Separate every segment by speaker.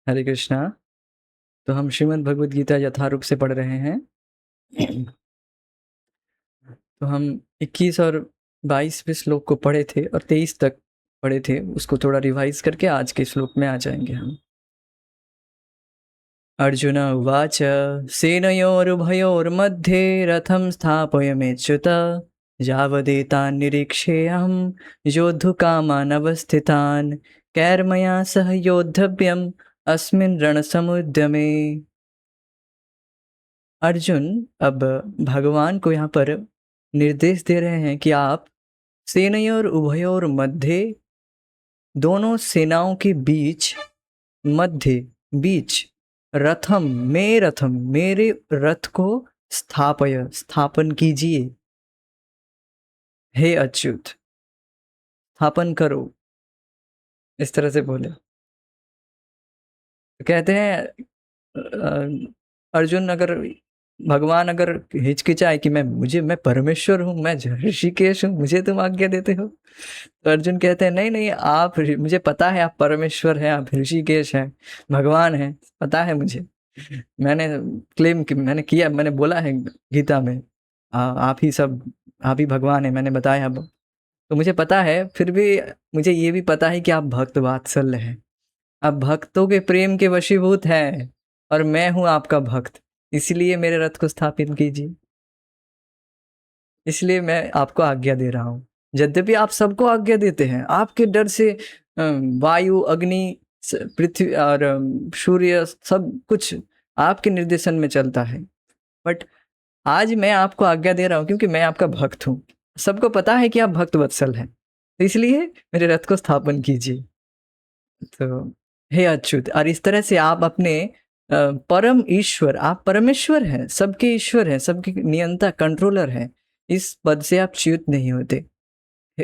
Speaker 1: हरे कृष्णा। तो हम श्रीमद् भगवद गीता यथारूप से पढ़ रहे हैं। तो हम 21 और 22वें श्लोक को पढ़े थे और 23 तक पढ़े थे, उसको थोड़ा रिवाइज करके आज के श्लोक में आ जाएंगे हम। अर्जुन उवाच सेनयोरुभयोर्मध्ये रथं स्थापयमेच्युत यावदेतान् निरीक्षेऽहं योद्धुकामान् अवस्थितान् कैर्मया सह योद्धव्यम् अस्मिन् रणसमुद्यमे। अर्जुन अब भगवान को यहाँ पर निर्देश दे रहे हैं कि आप सेनयोर उभयोर मध्य, दोनों सेनाओं के बीच, मध्य बीच, रथम मेरे रथ को स्थापन कीजिए। हे अच्युत, स्थापन करो, इस तरह से बोले। कहते हैं अर्जुन अगर भगवान अगर हिचकिचाए कि मैं परमेश्वर हूँ, मैं ऋषिकेश हूँ, मुझे तुम आज्ञा देते हो, तो अर्जुन कहते हैं नहीं नहीं, आप, मुझे पता है आप परमेश्वर हैं, आप ऋषिकेश हैं, भगवान हैं, पता है मुझे। मैंने किया, मैंने बोला है गीता में, आप ही सब, आप ही भगवान है, मैंने बताया। अब तो मुझे पता है, फिर भी मुझे ये भी पता है कि आप भक्त वात्सल्य हैं, आप भक्तों के प्रेम के वशीभूत हैं, और मैं हूं आपका भक्त, इसलिए मेरे रथ को स्थापित कीजिए, इसलिए मैं आपको आज्ञा दे रहा हूं। यद्यपि आप सबको आज्ञा देते हैं, आपके डर से वायु, अग्नि, पृथ्वी और सूर्य, सब कुछ आपके निर्देशन में चलता है, बट आज मैं आपको आज्ञा दे रहा हूं क्योंकि मैं आपका भक्त हूं। सबको पता है कि आप भक्त वत्सल हैं, तो इसलिए मेरे रथ को स्थापन कीजिए। तो हे अच्युत, और इस तरह से आप अपने परम ईश्वर, आप परमेश्वर हैं, सबके ईश्वर हैं, सबके नियंता, कंट्रोलर हैं, इस पद से आप च्युत नहीं होते,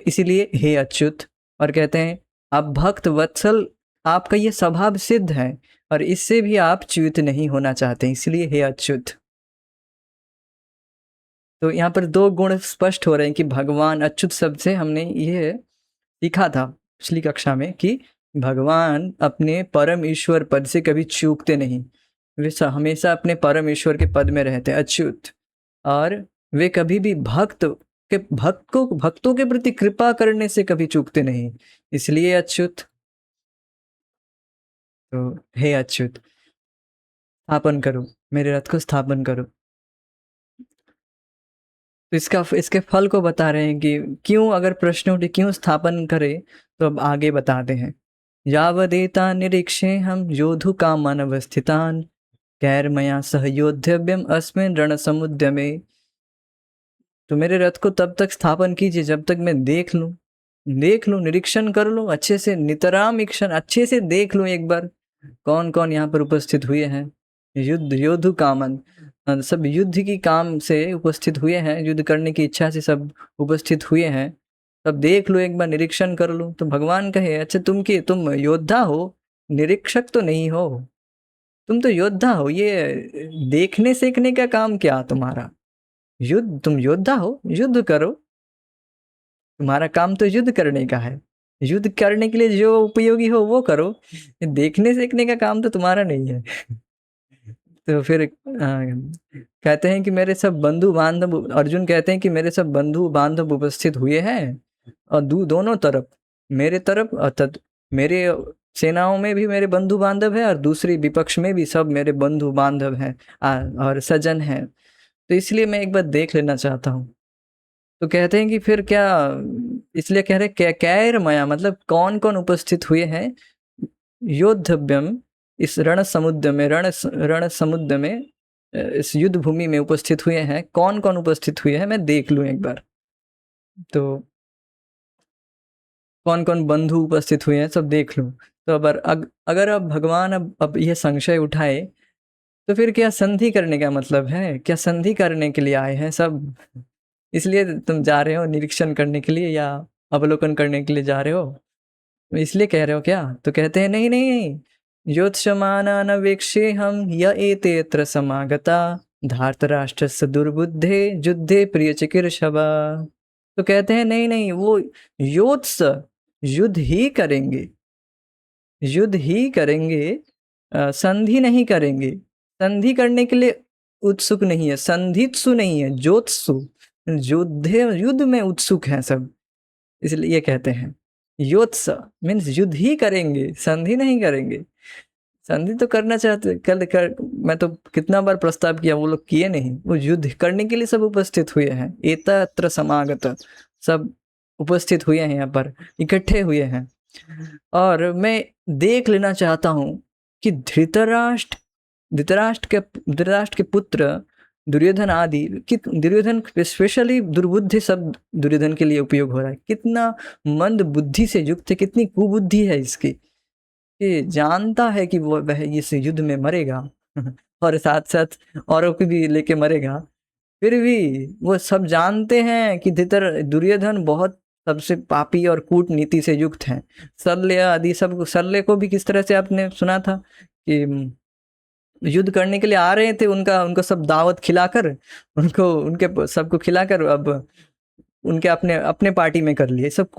Speaker 1: इसीलिए हे अच्युत। और कहते हैं आप भक्त वत्सल, आपका ये स्वभाव सिद्ध है, और इससे भी आप च्युत नहीं होना चाहते, इसलिए हे अच्युत। तो यहाँ पर दो गुण स्पष्ट हो रहे हैं कि भगवान, अच्युत शब्द से हमने ये सीखा था पिछली कक्षा में कि भगवान अपने परम ईश्वर पद से कभी चूकते नहीं, वे हमेशा अपने परम ईश्वर के पद में रहते हैं, अच्युत। और वे कभी भी भक्तों के प्रति कृपा करने से कभी चूकते नहीं, इसलिए अच्युत। तो हे अच्युत, स्थापन करो, मेरे रथ को स्थापन करो। तो इसके फल को बता रहे हैं कि क्यों, अगर प्रश्न उठे क्यों स्थापन करे, तो अब आगे बताते हैं। यावदेता निरीक्षे हम योधु कामान अवस्थितान कैर्मया सह योद्धव्यम अस्मिन् रण समुद्यमे। तो मेरे रथ को तब तक स्थापन कीजिए जब तक मैं देख लूं, निरीक्षण कर लूं अच्छे से, नितराम ईक्षण, अच्छे से देख लूं एक बार कौन कौन यहाँ पर उपस्थित हुए हैं। योधु कामन, सब युद्ध की काम से उपस्थित हुए हैं, युद्ध करने की इच्छा से सब उपस्थित हुए हैं, तब देख लो एक बार, निरीक्षण कर लो। तो भगवान कहे अच्छा तुम योद्धा हो, निरीक्षक तो नहीं हो, तुम तो योद्धा हो, ये देखने सीखने का काम क्या तुम्हारा, तुम योद्धा हो, युद्ध करो, तुम्हारा काम तो युद्ध करने का है, युद्ध करने के लिए जो उपयोगी हो वो करो, देखने सीखने का काम तो तुम्हारा नहीं है। तो फिर कहते हैं कि मेरे सब बंधु बांधव, अर्जुन कहते हैं कि मेरे सब बंधु बांधव उपस्थित हुए हैं, और दोनों तरफ, मेरे तरफ अर्थात मेरे सेनाओं में भी मेरे बंधु बांधव है, और दूसरी विपक्ष में भी सब मेरे बंधु बांधव हैं और सज्जन हैं, तो इसलिए मैं एक बार देख लेना चाहता हूँ। तो कहते हैं कि फिर क्या, इसलिए कह रहे कैर मया, मतलब कौन कौन उपस्थित हुए हैं, योद्धव्यम, इस रण समुद्र में, इस युद्ध भूमि में उपस्थित हुए हैं, कौन कौन उपस्थित हुए हैं मैं देख लूं एक बार। तो कौन कौन बंधु उपस्थित हुए हैं सब देख लूं। तो अगर अब भगवान अब यह संशय उठाए, तो फिर क्या संधि करने का मतलब है, क्या संधि करने के लिए आए हैं सब, इसलिए तुम जा रहे हो निरीक्षण करने के लिए या अवलोकन करने के लिए जा रहे हो, इसलिए कह रहे हो क्या? तो कहते हैं नहीं नहीं, योत्समानानवेक्षे हम य एतेऽत्र समागता धार्तराष्ट्रस्य दुर्बुद्धे युद्धे प्रिय चिकीर्षवा। तो कहते हैं नहीं नहीं, वो योत्स, युद्ध ही करेंगे, युद्ध ही करेंगे, संधि नहीं करेंगे, संधि करने के लिए उत्सुक नहीं है, संधित्सु नहीं है, ज्योत्सु, युद्ध में उत्सुक हैं सब, इसलिए ये कहते हैं योत्स मीन्स युद्ध ही करेंगे, संधि नहीं करेंगे। संधि तो करना चाहते कर मैं तो कितना बार प्रस्ताव किया, वो लोग किए नहीं, वो युद्ध करने के लिए सब उपस्थित हुए हैं, एतत्र समागत, सब उपस्थित हुए हैं, यहाँ पर इकट्ठे हुए हैं। और मैं देख लेना चाहता हूँ कि धृतराष्ट्र के पुत्र दुर्योधन आदि, दुर्योधन स्पेशली दुर्बुद्धि शब्द दुर्योधन के लिए उपयोग हो रहा है, कितना मंद बुद्धि से युक्त है, कितनी कुबुद्धि है इसकी, ये जानता है कि वह इस युद्ध में मरेगा और साथ साथ औरों को भी लेके मरेगा, फिर भी वो सब जानते हैं कि दुर्योधन बहुत सबसे पापी और कूटनीति से युक्त हैं। शल्य आदि सब, शल्य को भी किस तरह से आपने सुना था कि युद्ध करने के लिए आ रहे थे, उनको सब दावत खिलाकर, उनके सबको खिलाकर अब उनके अपने अपने पार्टी में कर लिए। सब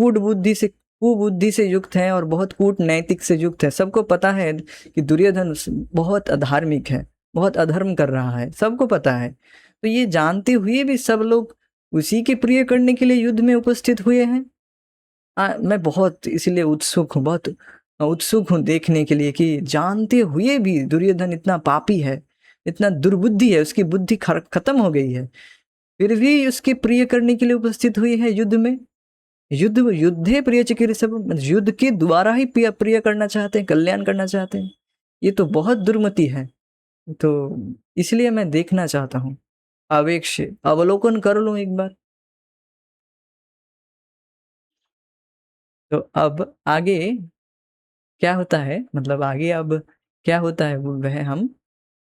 Speaker 1: कुबुद्धि से युक्त हैं और बहुत कूटनैतिक से युक्त है। सबको पता है कि दुर्योधन बहुत अधार्मिक है, बहुत अधर्म कर रहा है, सबको पता है। तो ये जानते हुए भी सब लोग उसी के प्रिय करने के लिए युद्ध में उपस्थित हुए हैं। मैं बहुत इसलिए बहुत उत्सुक हूँ देखने के लिए कि जानते हुए भी दुर्योधन इतना पापी है, इतना दुर्बुद्धि है, उसकी बुद्धि खत्म हो गई है, फिर भी उसके प्रिय करने के लिए उपस्थित हुई है युद्ध में। युद्धे प्रिय चिकीर्षव, युद्ध के द्वारा ही प्रिय करना चाहते हैं, कल्याण करना चाहते हैं। ये तो बहुत दुर्मति है। तो इसलिए मैं देखना चाहता हूँ, आवेग से अवलोकन कर लूं एक बार। तो अब आगे क्या होता है, मतलब आगे अब क्या होता है वह हम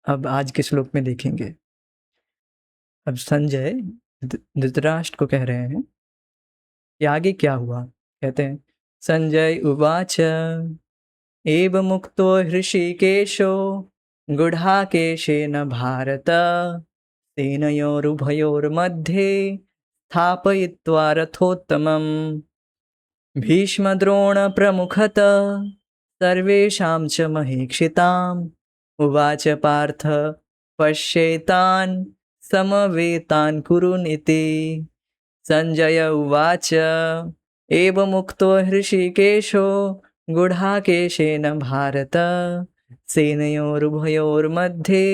Speaker 1: अब आज के श्लोक में देखेंगे। अब संजय धृतराष्ट्र को कह रहे हैं कि आगे क्या हुआ। कहते हैं संजय उवाच एव मुक्तो हृषिकेशो गुडाकेशेन भारत सेनयोरुभयोर्मध्ये स्थापयित्वा रथोत्तमम् भीष्मद्रोणप्रमुखत सर्वेषां च महीक्षिताम् उवाच पार्थ पश्येतान् समवेतान् कुरुन् इति। संजय उवाच एवमुक्तो हृषिकेशो गुडाकेशेन भारत सेनयोरुभयोर्मध्ये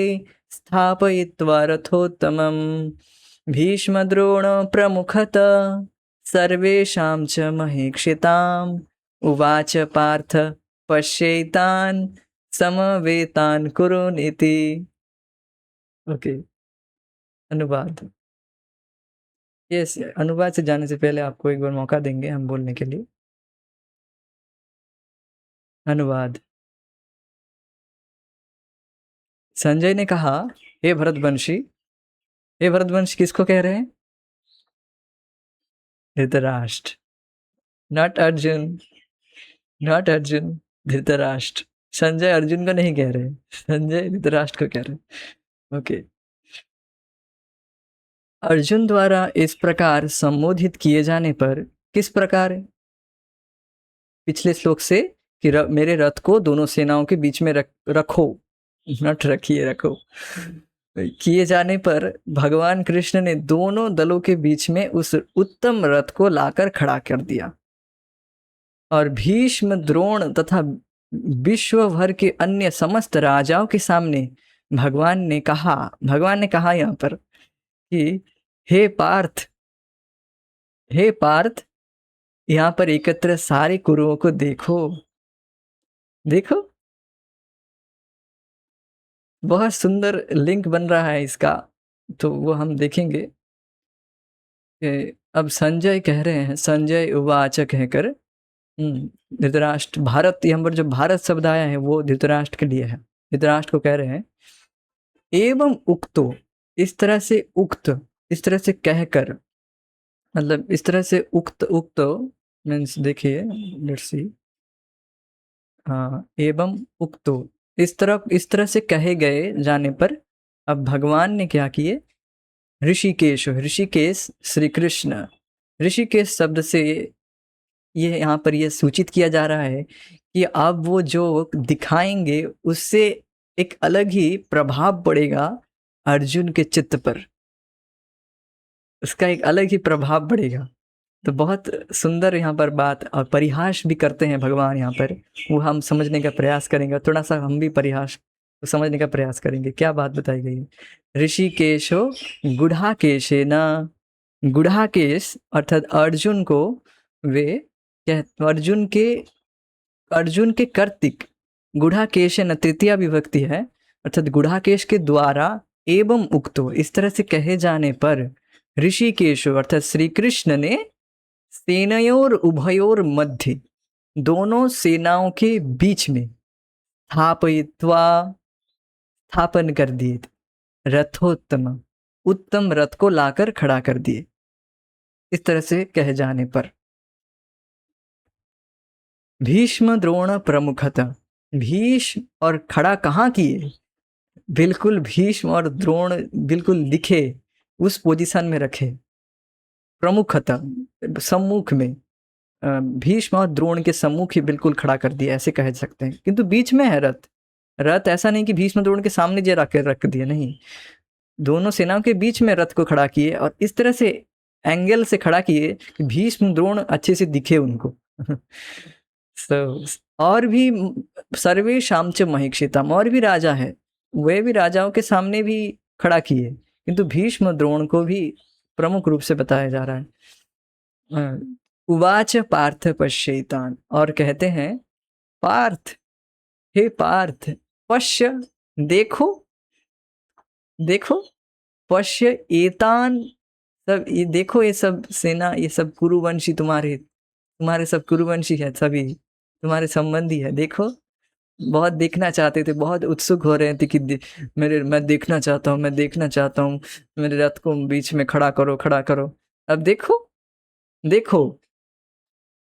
Speaker 1: स्थापयित्वा रथोत्तमम् भीष्मद्रोणप्रमुखत सर्वेषां च महीक्षिताम् उवाच पार्थ पश्येतान् समवेतान् कुरुन् इति। ओके, अनुवाद। यस, अनुवाद से जाने से पहले आपको एक बार मौका देंगे हम बोलने के लिए। अनुवाद। संजय ने कहा, हे भरतवंशी। हे भरतवंशी किसको कह रहे हैं? Dhritarashtra, not Arjun, not Arjun, Dhritarashtra. संजय अर्जुन को नहीं कह रहे, संजय धृतराष्ट्र को कह रहे। ओके। अर्जुन द्वारा इस प्रकार संबोधित किए जाने पर किस प्रकार, पिछले श्लोक से कि मेरे रथ को दोनों सेनाओं के बीच में रखो, नट रखिए, रखो, किए जाने पर भगवान कृष्ण ने दोनों दलों के बीच में उस उत्तम रथ को लाकर खड़ा कर दिया और भीष्म, द्रोण तथा विश्व भर के अन्य समस्त राजाओं के सामने भगवान ने कहा यहाँ पर कि हे पार्थ, हे पार्थ, यहाँ पर एकत्र सारे कुरुओं को देखो, देखो। बहुत सुंदर लिंक बन रहा है इसका, तो वो हम देखेंगे। अब संजय कह रहे हैं, संजय उवाच कहकर धृतराष्ट्र, भारत, यहाँ पर जो भारत शब्द आया है वो धृतराष्ट्र के लिए है। धृतराष्ट्र को कह रहे हैं एवं उक्तो, इस तरह से उक्त, इस तरह से कहकर, मतलब इस तरह से उक्त मीन्स देखिए, लेट्स सी, हाँ, एवं उक्तो, इस तरह से कहे गए जाने पर अब भगवान ने क्या किए, ऋषिकेश श्री कृष्ण, ऋषिकेश शब्द से ये यहाँ पर ये सूचित किया जा रहा है कि अब वो जो दिखाएंगे उससे एक अलग ही प्रभाव पड़ेगा अर्जुन के चित्त पर, उसका एक अलग ही प्रभाव पड़ेगा। तो बहुत सुंदर यहाँ पर बात और परिहास भी करते हैं भगवान यहाँ पर, वो हम समझने का प्रयास करेंगे, थोड़ा सा हम भी परिहास को समझने का प्रयास करेंगे। क्या बात बताई गई है? ऋषिकेशो गुढ़ाकेशेन, गुढ़ाकेश अर्थात अर्जुन को वे अर्जुन के कर्तिक, गुढ़ाकेशन तृतीया विभक्ति है, अर्थात गुढ़ाकेश के द्वारा एवं उक्तो, इस तरह से कहे जाने पर, ऋषिकेशो अर्थात श्री कृष्ण ने सेनयोर उभयोर मध्य, दोनों सेनाओं के बीच में, स्थापयित्वा स्थापन कर दिए, रथोत्तम उत्तम रथ को लाकर खड़ा कर दिए। इस तरह से कहे जाने पर भीष्म द्रोण प्रमुखतः, भीष्म और खड़ा कहाँ किए, बिल्कुल भीष्म और द्रोण बिल्कुल दिखे, उस पोजीशन में रखे, प्रमुखतः सम्मुख में, भीष्म और द्रोण के सम्मुख ही बिल्कुल खड़ा कर दिया, ऐसे कह सकते हैं। किंतु बीच में है रथ, रथ ऐसा नहीं कि भीष्म द्रोण के सामने जे रख दिया, नहीं, दोनों सेनाओं के बीच में रथ को खड़ा किए और इस तरह से एंगल से खड़ा किए कि भीष्म द्रोण अच्छे से दिखे उनको। और भी सर्वे शामच महिक्षितम, और भी राजा है, वे भी राजाओं के सामने भी खड़ा किए, किंतु भीष्म द्रोण को भी प्रमुख रूप से बताया जा रहा है। उवाच पार्थ पश्येतान, और कहते हैं पार्थ, हे पार्थ, पश्य देखो, देखो, पश्य एतान, सब ये देखो, ये सब सेना, ये सब कुरुवंशी, तुम्हारे सब कुरुवंशी है, सभी तुम्हारे संबंधी है, देखो, बहुत देखना चाहते थे, बहुत उत्सुक हो रहे थे कि मैं देखना चाहता हूँ, मैं देखना चाहता हूँ, मेरे रथ को बीच में खड़ा करो, खड़ा करो, अब देखो, देखो,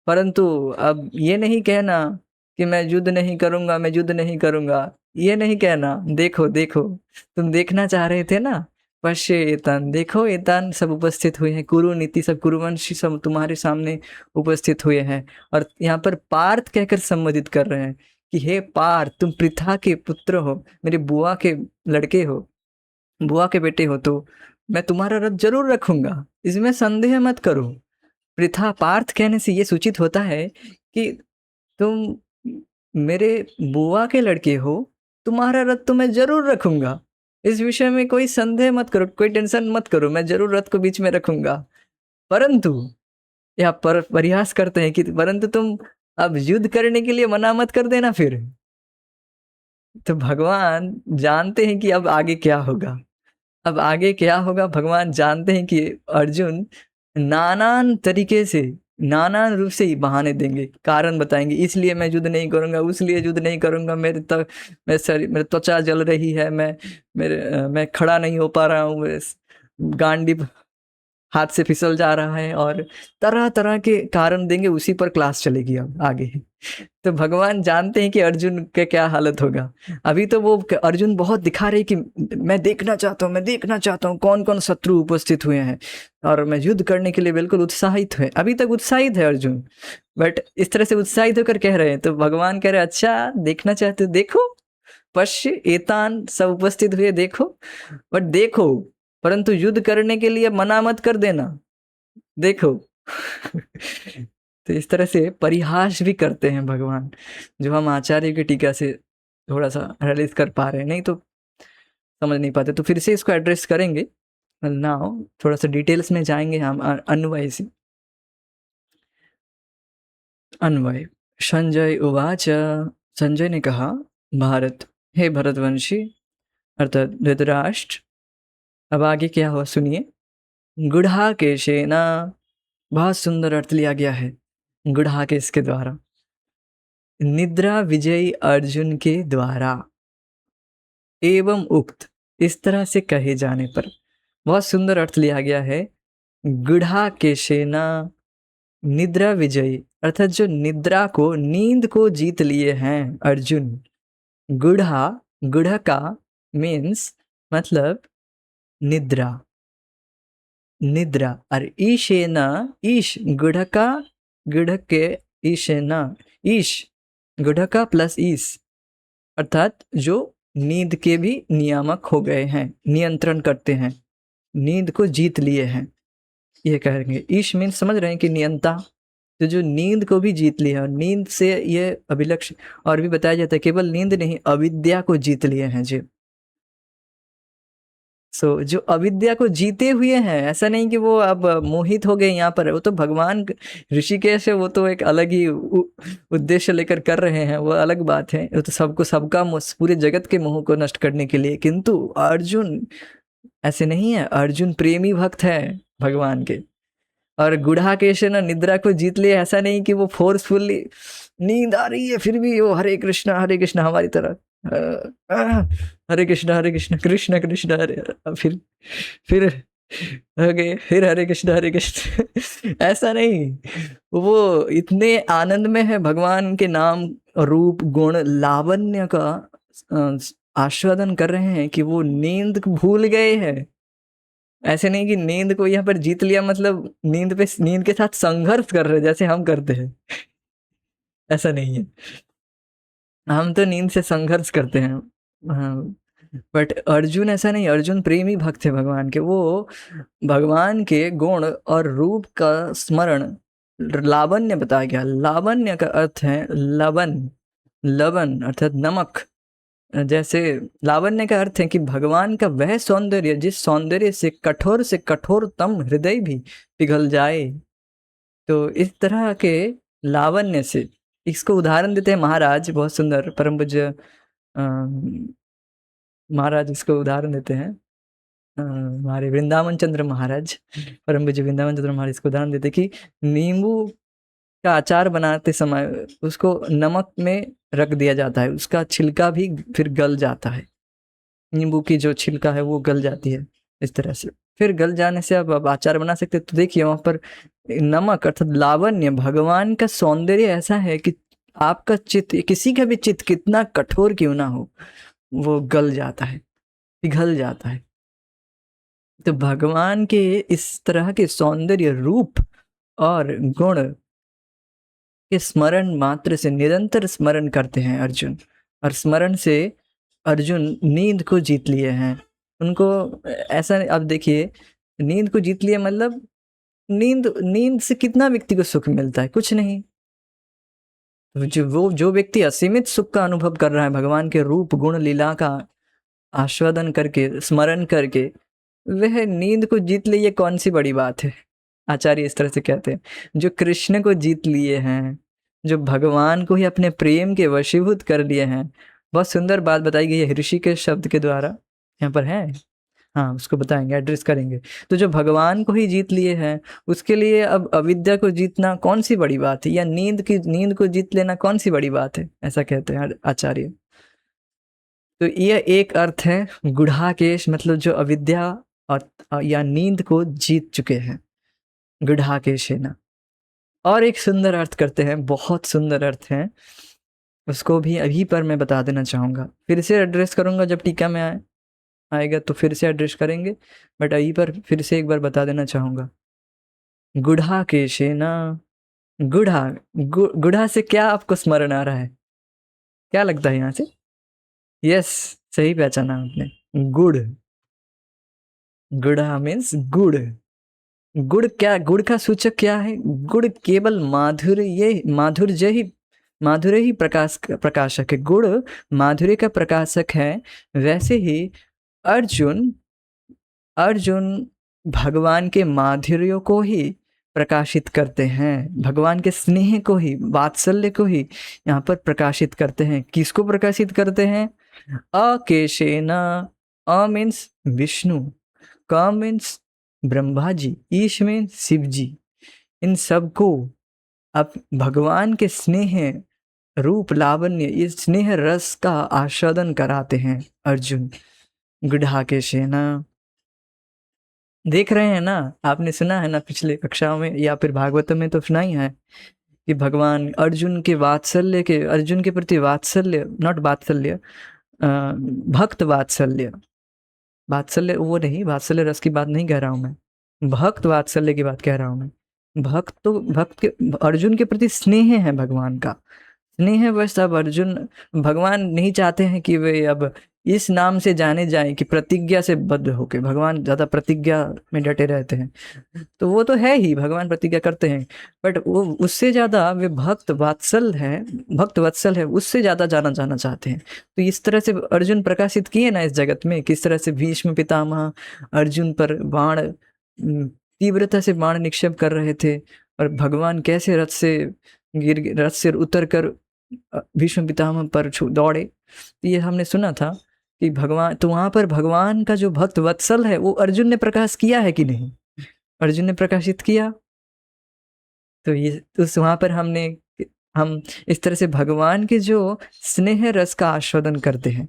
Speaker 1: परंतु अब ये नहीं कहना कि मैं युद्ध नहीं करूंगा, मैं युद्ध नहीं करूंगा, ये नहीं कहना, देखो, देखो, तुम देखना चाह रहे थे ना, पश्य एतान, देखो, एतान सब उपस्थित हुए हैं, कुरु नीति सब कुरुवंशी सब तुम्हारे सामने उपस्थित हुए हैं। और यहाँ पर पार्थ कहकर संबोधित कर रहे हैं कि हे पार्थ, तुम पृथा के पुत्र हो, मेरे बुआ के लड़के हो, बुआ के बेटे हो, तो मैं तुम्हारा रथ जरूर रखूंगा, इसमें संदेह मत करो। पृथा, पार्थ कहने से ये सूचित होता है कि तुम मेरे बुआ के लड़के हो, तुम्हारा रथ तो मैं जरूर रखूंगा, इस विषय में कोई संदेह मत करो, कोई टेंशन मत करो, मैं जरूर रथ को बीच में रखूंगा। परंतु यहाँ पर प्रयास करते हैं कि परंतु तुम अब युद्ध करने के लिए मना मत कर देना फिर। तो भगवान जानते हैं कि अब आगे क्या होगा, अब आगे क्या होगा, भगवान जानते हैं कि अर्जुन नानान तरीके से, नानान रूप से ही बहाने देंगे, कारण बताएंगे, इसलिए मैं युद्ध नहीं करूंगा, उसलिए युद्ध नहीं करूंगा, मेरे त्वचा जल रही है, मैं खड़ा नहीं हो पा रहा हूँ, गांडीव हाथ से फिसल जा रहा है, और तरह तरह के कारण देंगे, उसी पर क्लास चलेगी अब आगे। तो भगवान जानते हैं कि अर्जुन का क्या हालत होगा। अभी तो वो अर्जुन बहुत दिखा रहे कि मैं देखना चाहता हूँ, मैं देखना चाहता हूँ कौन कौन शत्रु उपस्थित हुए हैं, और मैं युद्ध करने के लिए बिल्कुल उत्साहित है, अभी तक उत्साहित है अर्जुन, बट इस तरह से उत्साहित होकर कह रहे हैं, तो भगवान कह रहे हैं अच्छा देखना चाहते हो, देखो, पश्य एतान सब उपस्थित हुए, देखो, बट देखो, परंतु युद्ध करने के लिए मना मत कर देना, देखो। तो इस तरह से परिहास भी करते हैं भगवान, जो हम आचार्य की टीका से थोड़ा सा रिलीज कर पा रहे हैं, नहीं तो समझ नहीं पाते। तो फिर से इसको एड्रेस करेंगे नाउ, थोड़ा सा डिटेल्स में जाएंगे हम अन्वय से। अन्वय, संजय उवाच, संजय ने कहा, भारत, हे भरतवंशी अर्थात धृतराष्ट्र, अब आगे क्या हुआ सुनिए। गुढ़ाकेशेन, बहुत सुंदर अर्थ लिया गया है गुढ़ाकेश के द्वारा, निद्रा विजयी अर्जुन के द्वारा, एवं उक्त, इस तरह से कहे जाने पर, बहुत सुंदर अर्थ लिया गया है। गुढ़ाकेशेन, निद्रा विजयी अर्थात जो निद्रा को, नींद को जीत लिए हैं अर्जुन। गुढ़ा, गुढ़ का मीन्स मतलब निद्रा, निद्रा, और ईशेन, ईश गुढ़ का गुढ़ के ईश ना, ईश गुढ़ का प्लस ईश, अर्थात जो नींद के भी नियामक हो गए हैं, नियंत्रण करते हैं, नींद को जीत लिए हैं, ये कहेंगे। ईश मीन समझ रहे हैं कि नियंता, तो जो नींद को भी जीत लिया, और नींद से ये अभिलक्ष और भी बताया जाता है, केवल नींद नहीं अविद्या को जीत लिए हैं जी। जो अविद्या को जीते हुए हैं, ऐसा नहीं कि वो अब मोहित हो गए यहाँ पर, वो तो भगवान ऋषिकेश है, वो तो एक अलग ही उद्देश्य लेकर कर रहे हैं, वो अलग बात है, वो तो सबको सबका पूरे जगत के मोह को नष्ट करने के लिए। किंतु अर्जुन ऐसे नहीं है, अर्जुन प्रेमी भक्त है भगवान के, और गुढ़ाकेश ने निद्रा को जीत लिया, ऐसा नहीं कि वो फोर्सफुली नींद आ रही है फिर भी वो हरे कृष्ण हमारी तरह हरे कृष्ण कृष्ण कृष्ण हरे, फिर हो गए, फिर हरे कृष्ण ऐसा नहीं, वो इतने आनंद में है भगवान के नाम रूप गुण लावण्य का आस्वादन कर रहे हैं कि वो नींद भूल गए हैं। ऐसे नहीं कि नींद को यहाँ पर जीत लिया मतलब नींद के साथ संघर्ष कर रहे जैसे हम करते हैं, ऐसा नहीं है, हम तो नींद से संघर्ष करते हैं। हाँ, बट अर्जुन ऐसा नहीं, अर्जुन प्रेमी भक्त है भगवान के, वो भगवान के गुण और रूप का स्मरण, लावण्य बताया गया, लावण्य का अर्थ है लवन, लवन अर्थात नमक, जैसे लावण्य का अर्थ है कि भगवान का वह सौंदर्य जिस सौंदर्य से कठोरतम हृदय भी पिघल जाए, तो इस तरह के लावण्य से, इसको उदाहरण देते हैं महाराज, बहुत सुंदर परम पूज्य महाराज इसको उदाहरण देते हैं, हमारे वृंदावन चंद्र महाराज, परम पूज्य वृंदावन चंद्र महाराज इसको उदाहरण देते कि नींबू का अचार बनाते समय उसको नमक में रख दिया जाता है, उसका छिलका भी फिर गल जाता है, नींबू की जो छिलका है वो गल जाती है, इस तरह से फिर गल जाने से अब अचार बना सकते। तो देखिए वहां पर नमक अर्थात लावण्य, भगवान का सौंदर्य ऐसा है कि आपका चित्त, किसी का भी चित्त कितना कठोर क्यों ना हो, वो गल जाता है, पिघल जाता है। तो भगवान के इस तरह के सौंदर्य रूप और गुण के स्मरण मात्र से निरंतर स्मरण करते हैं अर्जुन, और स्मरण से अर्जुन नींद को जीत लिए हैं उनको। ऐसा अब देखिए, नींद को जीत लिए मतलब नींद से कितना व्यक्ति को सुख मिलता है, कुछ नहीं। जो व्यक्ति असीमित सुख का अनुभव कर रहा है भगवान के रूप गुण लीला का आस्वादन करके, स्मरण करके, वह नींद को जीत लिए, कौन सी बड़ी बात है। आचार्य इस तरह से कहते हैं, जो कृष्ण को जीत लिए हैं, जो भगवान को ही अपने प्रेम के वशीभूत कर लिए हैं। बहुत सुंदर बात बताई गई है ऋषि के शब्द के द्वारा, यहाँ पर है, हाँ उसको बताएंगे, एड्रेस करेंगे। तो जो भगवान को ही जीत लिए हैं, उसके लिए अब अविद्या को जीतना कौन सी बड़ी बात है, या नींद को जीत लेना कौन सी बड़ी बात है, ऐसा कहते हैं आचार्य। तो यह एक अर्थ है गुढ़ाकेश, मतलब जो अविद्या और या नींद को जीत चुके हैं, गुढ़ाकेश है ना। और एक सुंदर अर्थ करते हैं, बहुत सुंदर अर्थ है, उसको भी अभी पर मैं बता देना चाहूँगा, फिर से एड्रेस करूँगा जब टीका में आएगा तो फिर से एड्रेस करेंगे, बट अभी पर फिर से एक बार बता देना चाहूँगा। गुढ़ाकेश है ना, गुढ़ा से क्या आपको स्मरण आ रहा है, क्या लगता है यहाँ से? यस, सही पहचाना आपने, गुड़, गुड़ा मीन्स गुड़। गुड़ क्या, गुड़ का सूचक क्या है? गुड़ केवल माधुर्य ही प्रकाशक है, गुड़ माधुर्य का प्रकाशक है। वैसे ही अर्जुन भगवान के माधुर्य को ही प्रकाशित करते हैं, भगवान के स्नेह को ही, वात्सल्य को ही यहाँ पर प्रकाशित करते हैं। किसको प्रकाशित करते हैं? अकेशेना, अ मीन्स विष्णु, क मीन्स ब्रह्मा जी, ईश मीन्स शिव जी, इन सबको अब भगवान के स्नेह रूप लावण्य, इस स्नेह रस का आस्वादन कराते हैं अर्जुन गुढ़ाकेशेना। देख रहे हैं ना, आपने सुना है ना पिछले कक्षाओं में या फिर भागवतम में तो सुना ही है कि भगवान अर्जुन के अर्जुन के प्रति वात्सल्य, नॉट वात्सल्य, भक्त वात्सल्य वो नहीं, वात्सल्य रस की बात नहीं कह रहा हूं मैं, भक्त वात्सल्य की बात कह रहा हूं मैं, भक्त के अर्जुन के प्रति स्नेह है भगवान का। स्नेह बस अब अर्जुन, भगवान नहीं चाहते हैं कि वे अब इस नाम से जाने जाएँ कि प्रतिज्ञा से बद्ध होके, भगवान ज़्यादा प्रतिज्ञा में डटे रहते हैं। तो वो तो है ही, भगवान प्रतिज्ञा करते हैं, बट वो उससे ज़्यादा वे भक्त वत्सल है, उससे ज़्यादा जाना चाहते हैं। तो इस तरह से अर्जुन प्रकाशित किए ना इस जगत में, किस तरह से भीष्म पितामह अर्जुन पर तीव्रता से बाण निक्षेप कर रहे थे, और भगवान कैसे रथ से उतर कर भीष्म पितामह पर दौड़े। तो ये हमने सुना था कि भगवान, तो वहां पर भगवान का जो भक्त वत्सल है वो अर्जुन ने प्रकाश किया है कि नहीं? अर्जुन ने प्रकाशित किया। तो ये उस वहां पर हम इस तरह से भगवान के जो स्नेह रस का आस्वादन करते हैं,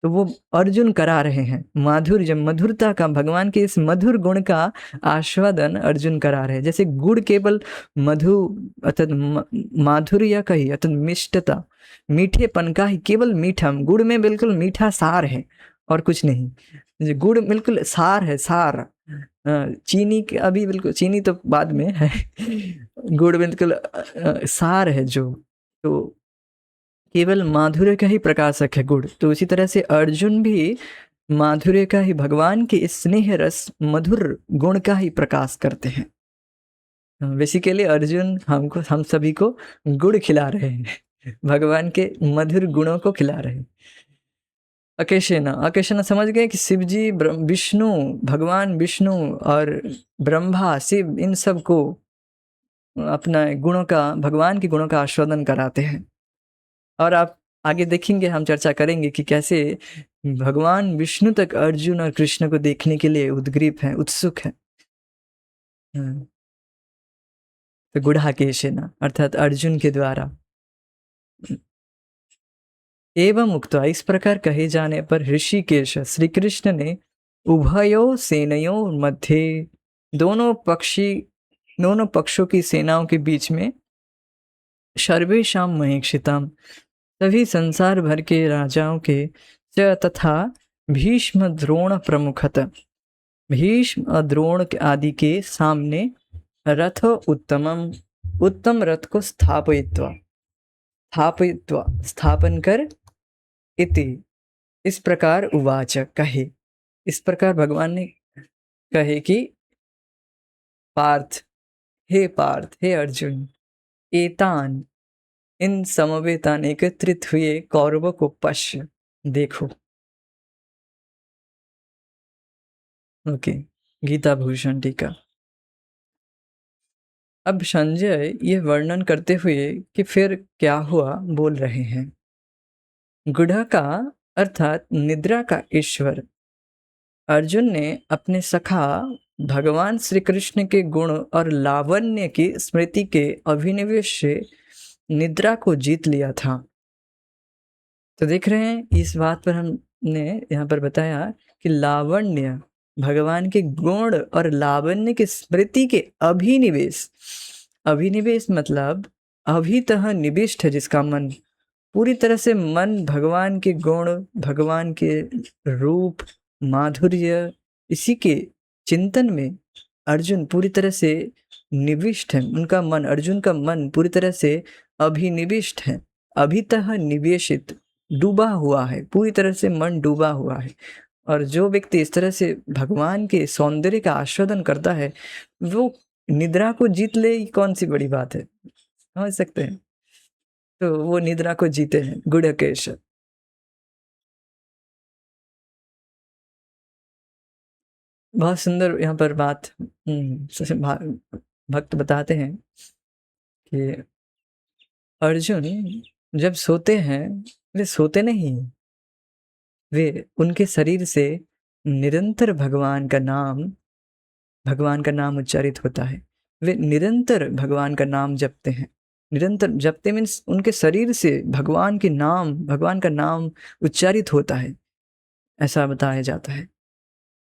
Speaker 1: तो वो अर्जुन करा रहे हैं। माधुर्य, मधुरता का, भगवान के इस मधुर गुण का आस्वादन अर्जुन करा रहे हैं। जैसे गुड़ केवल मधु अर्थात माधुर्य का ही, अर्थात मिष्टता, मीठेपन का ही, केवल मीठा, गुड़ में बिल्कुल मीठा सार है और कुछ नहीं। गुड़ बिल्कुल सार है, सार। चीनी के अभी बिल्कुल, चीनी तो बाद में है। गुड़ बिल्कुल सार है जो, तो केवल माधुर्य का ही प्रकाशक है गुड़। तो उसी तरह से अर्जुन भी माधुर्य का ही, भगवान के इस स्नेह रस मधुर गुण का ही प्रकाश करते हैं। बेसिकली अर्जुन हम सभी को गुड़ खिला रहे हैं, भगवान के मधुर गुणों को खिला रहे हैं। अकेशना समझ गए कि शिव जी, विष्णु, भगवान विष्णु और ब्रह्मा, शिव, इन सब को अपना गुणों का, भगवान के गुणों का आस्वादन कराते हैं। और आप आगे देखेंगे, हम चर्चा करेंगे कि कैसे भगवान विष्णु तक अर्जुन और कृष्ण को देखने के लिए उद्ग्रीव हैं, उत्सुक हैं। तो गुडाकेशेन अर्थात अर्जुन के द्वारा। एवं उक्त्वा, इस प्रकार कहे जाने पर ऋषिकेश, श्री कृष्ण ने उभयो सेनयों मध्य, दोनों पक्षों की सेनाओं के बीच में, सर्वेषां महीक्षिताम्, सभी संसार भर के राजाओं के, च तथा भीष्म द्रोण प्रमुखत, भीष्म और द्रोण आदि के सामने, रथ उत्तम रथ को स्थापन कर, इति इस प्रकार उवाच, कहे, इस प्रकार भगवान ने कहे कि पार्थ, हे अर्जुन, एतान, इन समवेतान एकत्रित हुए कौरवों को पश्य, देखो। ओके, गीता भूषण टीका। अब संजय ये वर्णन करते हुए कि फिर क्या हुआ बोल रहे हैं। गुढ़ा का अर्थात निद्रा का ईश्वर अर्जुन ने अपने सखा भगवान श्री कृष्ण के गुण और लावण्य की स्मृति के अभिनिवेश से निद्रा को जीत लिया था। तो देख रहे हैं, इस बात पर हमने यहाँ पर बताया कि लावण्य, भगवान के गुण और लावण्य की स्मृति के अभिनिवेश मतलब अभितः निविष्ट है, जिसका मन पूरी तरह से, मन भगवान के गुण, भगवान के रूप, माधुर्य, इसी के चिंतन में अर्जुन पूरी तरह से निविष्ट है। उनका मन, अर्जुन का मन पूरी तरह से अभिनिविष्ट है, अभितः निवेशित, डूबा हुआ है, पूरी तरह से मन डूबा हुआ है। और जो व्यक्ति इस तरह से भगवान के सौंदर्य का आस्वादन करता है, वो निद्रा को जीत ले, कौन सी बड़ी बात है, समझ सकते हैं। तो वो निद्रा को जीते हैं, गुड़केश। बहुत सुंदर यहाँ पर बात भक्त बताते हैं कि अर्जुन जब सोते हैं, वे सोते नहीं, वे उनके शरीर से निरंतर भगवान का नाम उच्चारित होता है। वे निरंतर भगवान का नाम जपते हैं। निरंतर जपते मीन्स उनके शरीर से भगवान का नाम उच्चारित होता है, ऐसा बताया जाता है।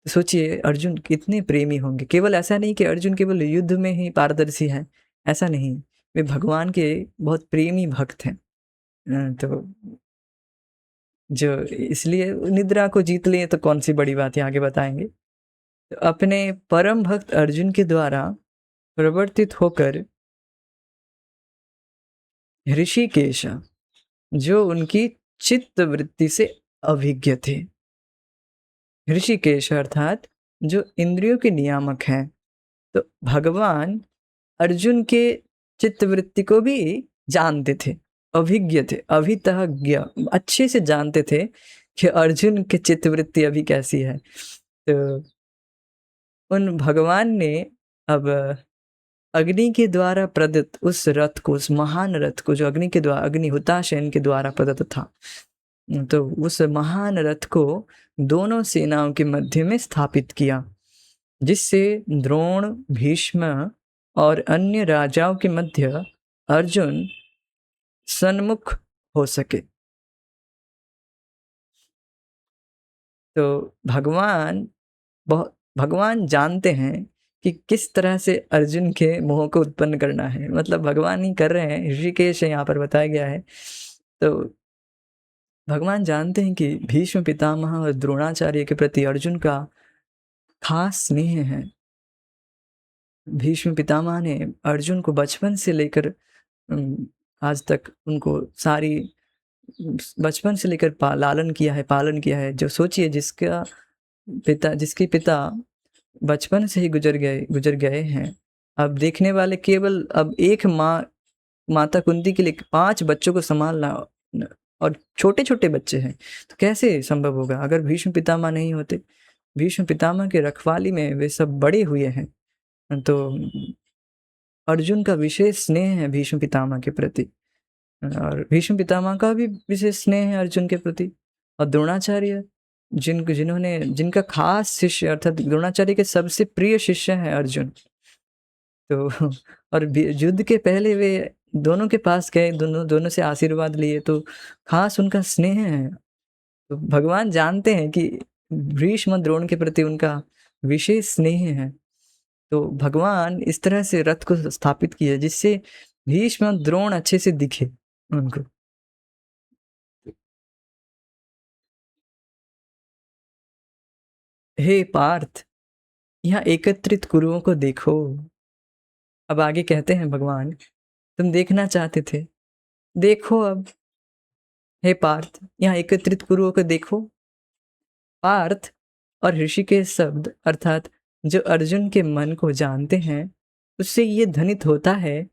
Speaker 1: सोचिए अर्जुन कितने प्रेमी होंगे। केवल ऐसा नहीं कि अर्जुन केवल युद्ध में ही पारदर्शी हैं, ऐसा नहीं, वे भगवान के बहुत प्रेमी भक्त हैं। तो जो इसलिए निद्रा को जीत लिए तो कौन सी बड़ी बात है, आगे बताएंगे। तो अपने परम भक्त अर्जुन के द्वारा प्रवर्तित होकर ऋषिकेश, जो उनकी चित्त वृत्ति से अभिज्ञ थे। ऋषिकेश अर्थात जो इंद्रियों के नियामक हैं। तो भगवान अर्जुन के चित्तवृत्ति को भी जानते थे, अभिज्ञ थे, अभितज्ञ, अच्छे से जानते थे कि अर्जुन की चित्तवृत्ति अभी कैसी है। तो उन भगवान ने अब अग्नि के द्वारा प्रदत्त उस रथ को, उस महान रथ को, जो अग्नि के द्वारा, अग्नि हुताशयन के द्वारा प्रदत्त था, तो उस महान रथ को दोनों सेनाओं के मध्य में स्थापित किया, जिससे द्रोण, भीष्म और अन्य राजाओं के मध्य अर्जुन सन्मुख हो सके। तो भगवान जानते हैं कि किस तरह से अर्जुन के मोह को उत्पन्न करना है, मतलब भगवान ही कर रहे हैं, ऋषिकेश यहाँ पर बताया गया है। तो भगवान जानते हैं कि भीष्म पितामह और द्रोणाचार्य के प्रति अर्जुन का खास स्नेह है। भीष्म पितामह ने अर्जुन को बचपन से लेकर आज तक उनको सारी बचपन से लेकर लालन किया है, पालन किया है। जो सोचिए, जिसके पिता बचपन से ही गुजर गए हैं, अब देखने वाले केवल अब एक माता कुंती के लिए 5 बच्चों को संभालना, और छोटे छोटे बच्चे हैं, तो कैसे संभव होगा अगर भीष्म पितामह नहीं होते। भीष्म पितामह के रखवाली में वे सब बड़े हुए हैं। तो अर्जुन का विशेष स्नेह है भीष्म पितामह के प्रति, और भीष्म पितामह का भी विशेष स्नेह है अर्जुन के प्रति। और द्रोणाचार्य, जिनका खास शिष्य, अर्थात द्रोणाचार्य के सबसे प्रिय शिष्य है अर्जुन। तो और युद्ध के पहले वे दोनों के पास गए, दोनों से आशीर्वाद लिए, तो खास उनका स्नेह है। तो भगवान जानते हैं कि भीष्म द्रोण के प्रति उनका विशेष स्नेह है। तो भगवान इस तरह से रथ को स्थापित किया जिससे भीष्म द्रोण अच्छे से दिखे उनको। हे पार्थ, यहाँ एकत्रित कुरुओं को देखो। अब आगे कहते हैं भगवान, तुम देखना चाहते थे, देखो अब। हे पार्थ, यहाँ एकत्रित कुरुओं को देखो। पार्थ और ऋषि के शब्द अर्थात जो अर्जुन के मन को जानते हैं, उससे ये ध्वनित होता है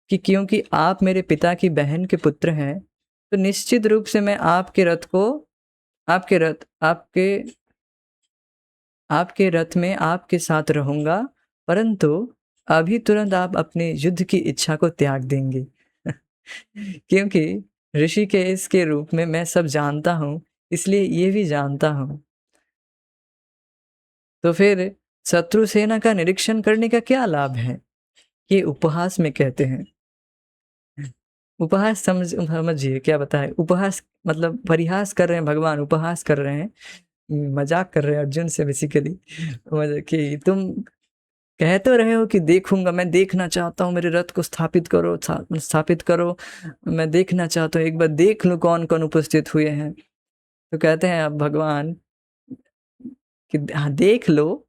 Speaker 1: कि क्योंकि आप मेरे पिता की बहन के पुत्र हैं, तो निश्चित रूप से मैं आपके रथ को, आपके रथ में आपके साथ रहूंगा, परंतु अभी तुरंत आप अपने युद्ध की इच्छा को त्याग देंगे। क्योंकि ऋषिकेश के रूप में मैं सब जानता हूं, इसलिए ये भी जानता हूं। तो फिर शत्रु सेना का निरीक्षण करने का क्या लाभ है, ये उपहास में कहते हैं। उपहास समझिए क्या बताए। उपहास मतलब परिहास कर रहे हैं भगवान, उपहास कर रहे हैं, मजाक कर रहे हैं अर्जुन से बेसिकली, कि तुम कह तो रहे हो कि देखूंगा, मैं देखना चाहता हूँ, मेरे रथ को स्थापित करो, मैं देखना चाहता हूँ, एक बार देख लूं कौन कौन उपस्थित हुए हैं। तो कहते हैं अब भगवान कि हाँ, देख लो,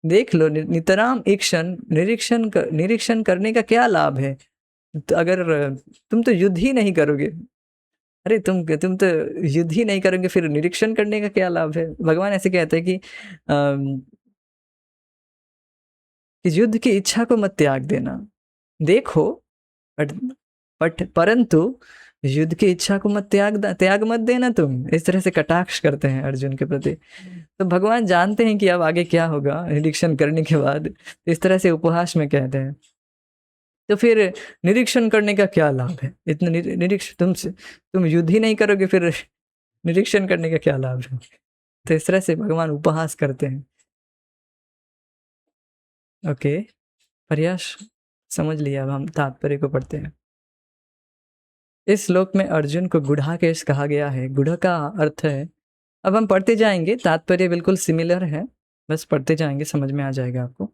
Speaker 1: नितराम ईक्षण निरीक्षण करने का क्या लाभ है। तो अगर तुम तो युद्ध ही नहीं करोगे, अरे तुम तो युद्ध ही नहीं करोगे, फिर निरीक्षण करने का क्या लाभ है। भगवान ऐसे कहते हैं कि युद्ध की इच्छा को मत त्याग देना, देखो, परंतु युद्ध की इच्छा को मत त्याग मत देना तुम। इस तरह से कटाक्ष करते हैं अर्जुन के प्रति। तो भगवान जानते हैं कि अब आगे क्या होगा निरीक्षण करने के बाद, इस तरह से उपहास में कहते हैं। तो फिर निरीक्षण करने का क्या लाभ है, इतना निरीक्षण तुम युद्ध ही नहीं करोगे, फिर निरीक्षण करने का क्या लाभ है। तो इस तरह से भगवान उपहास करते हैं। ओके, प्रयास समझ लिया। अब हम तात्पर्य को पढ़ते हैं। इस श्लोक में अर्जुन को गुढ़ाकेश कहा गया है। गुढ़ का अर्थ है, अब हम पढ़ते जाएंगे, तात्पर्य बिल्कुल सिमिलर है, बस पढ़ते जाएंगे, समझ में आ जाएगा आपको।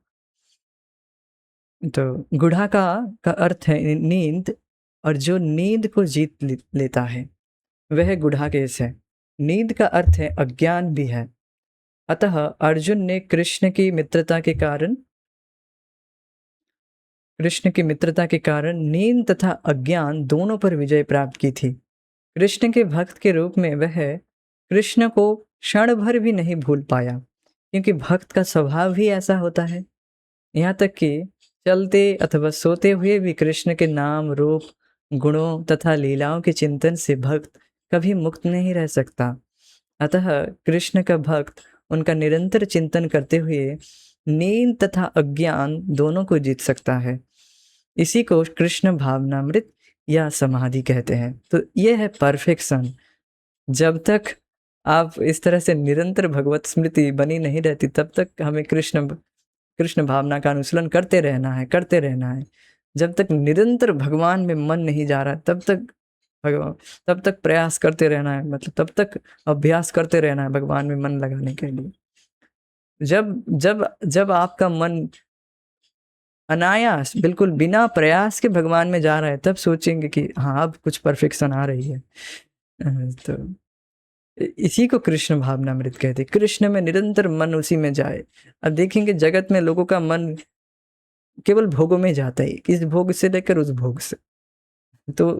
Speaker 1: तो गुढ़ा का अर्थ है नींद, और जो नींद को जीत लेता है वह गुढ़ाकेश है। नींद का अर्थ है अज्ञान भी है। अतः अर्जुन ने कृष्ण की मित्रता के कारण कृष्ण की मित्रता के कारण नींद तथा अज्ञान दोनों पर विजय प्राप्त की थी। कृष्ण के भक्त के रूप में वह कृष्ण को क्षण भर भी नहीं भूल पाया, क्योंकि भक्त का स्वभाव ही ऐसा होता है। यहाँ तक कि चलते अथवा सोते हुए भी कृष्ण के नाम, रूप, गुणों तथा लीलाओं के चिंतन से भक्त कभी मुक्त नहीं रह सकता। अतः कृष्ण का भक्त उनका निरंतर चिंतन करते हुए नींद तथा अज्ञान दोनों को जीत सकता है। इसी को कृष्ण भावनामृत या समाधि कहते हैं। तो ये है परफेक्शन। जब तक आप इस तरह से निरंतर भगवत स्मृति बनी नहीं रहती, तब तक हमें कृष्ण भावना का अनुशीलन करते रहना है। जब तक निरंतर भगवान में मन नहीं जा रहा, तब तक प्रयास करते रहना है, मतलब तब तक अभ्यास करते रहना है भगवान में मन लगाने के लिए। जब जब जब आपका मन अनायास, बिल्कुल बिना प्रयास के भगवान में जा रहा है, तब सोचेंगे कि हाँ, अब कुछ परफेक्शन आ रही है। तो इसी को कृष्ण भावनामृत कहते, कृष्ण में निरंतर मन उसी में जाए। अब देखेंगे जगत में लोगों का मन केवल भोगों में जाता है, इस भोग से लेकर उस भोग से, तो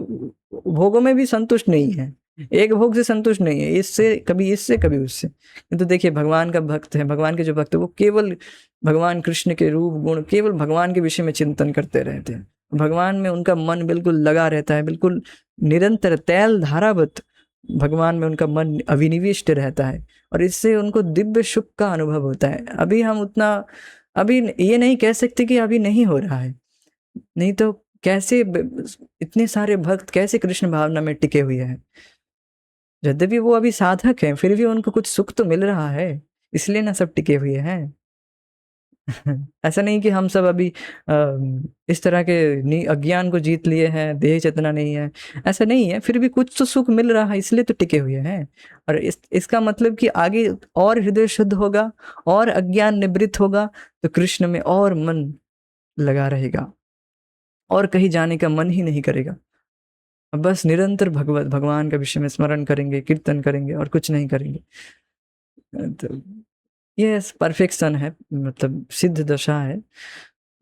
Speaker 1: भोगों में भी संतुष्ट नहीं है, एक भोग से संतुष्ट नहीं है, इससे कभी उससे। तो देखिए भगवान का भक्त है, भगवान के जो भक्त है वो केवल भगवान कृष्ण के रूप गुण, केवल भगवान के विषय में चिंतन करते रहते हैं। भगवान में उनका मन बिल्कुल लगा रहता है, बिल्कुल निरंतर तैल धारावत भगवान में उनका मन अभिनिविष्ट रहता है, और इससे उनको दिव्य सुख का अनुभव होता है। अभी ये नहीं कह सकते कि अभी नहीं हो रहा है, नहीं तो कैसे इतने सारे भक्त कैसे कृष्ण भावना में टिके हुए हैं। यद्यपि वो अभी साधक हैं, फिर भी उनको कुछ सुख तो मिल रहा है, इसलिए ना सब टिके हुए हैं। ऐसा नहीं कि हम सब अभी इस तरह के अज्ञान को जीत लिए हैं, देह चेतना नहीं है, ऐसा नहीं है, फिर भी कुछ तो सुख मिल रहा है, इसलिए तो टिके हुए हैं। और इसका मतलब कि आगे और हृदय शुद्ध होगा और अज्ञान निवृत्त होगा, तो कृष्ण में और मन लगा रहेगा और कहीं जाने का मन ही नहीं करेगा। बस निरंतर भगवान का विषय में स्मरण करेंगे, कीर्तन करेंगे और कुछ नहीं करेंगे। तो ये परफेक्शन है, मतलब सिद्ध दशा है,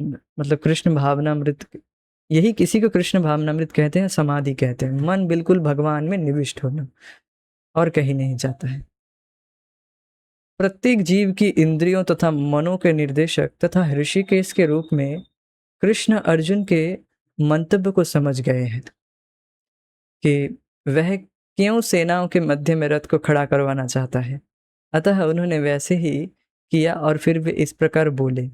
Speaker 1: मतलब कृष्ण भावनामृत। यही किसी को कृष्ण भावनामृत कहते हैं, समाधि कहते हैं। मन बिल्कुल भगवान में निविष्ट होना और कहीं नहीं जाता है। प्रत्येक जीव की इंद्रियों तथा मनों के निर्देशक तथा ऋषिकेश के रूप में कृष्ण अर्जुन के मंतव्य को समझ गए हैं कि वह क्यों सेनाओं के मध्य में रथ को खड़ा करवाना चाहता है। अतः उन्होंने वैसे ही किया और फिर वे इस प्रकार बोले।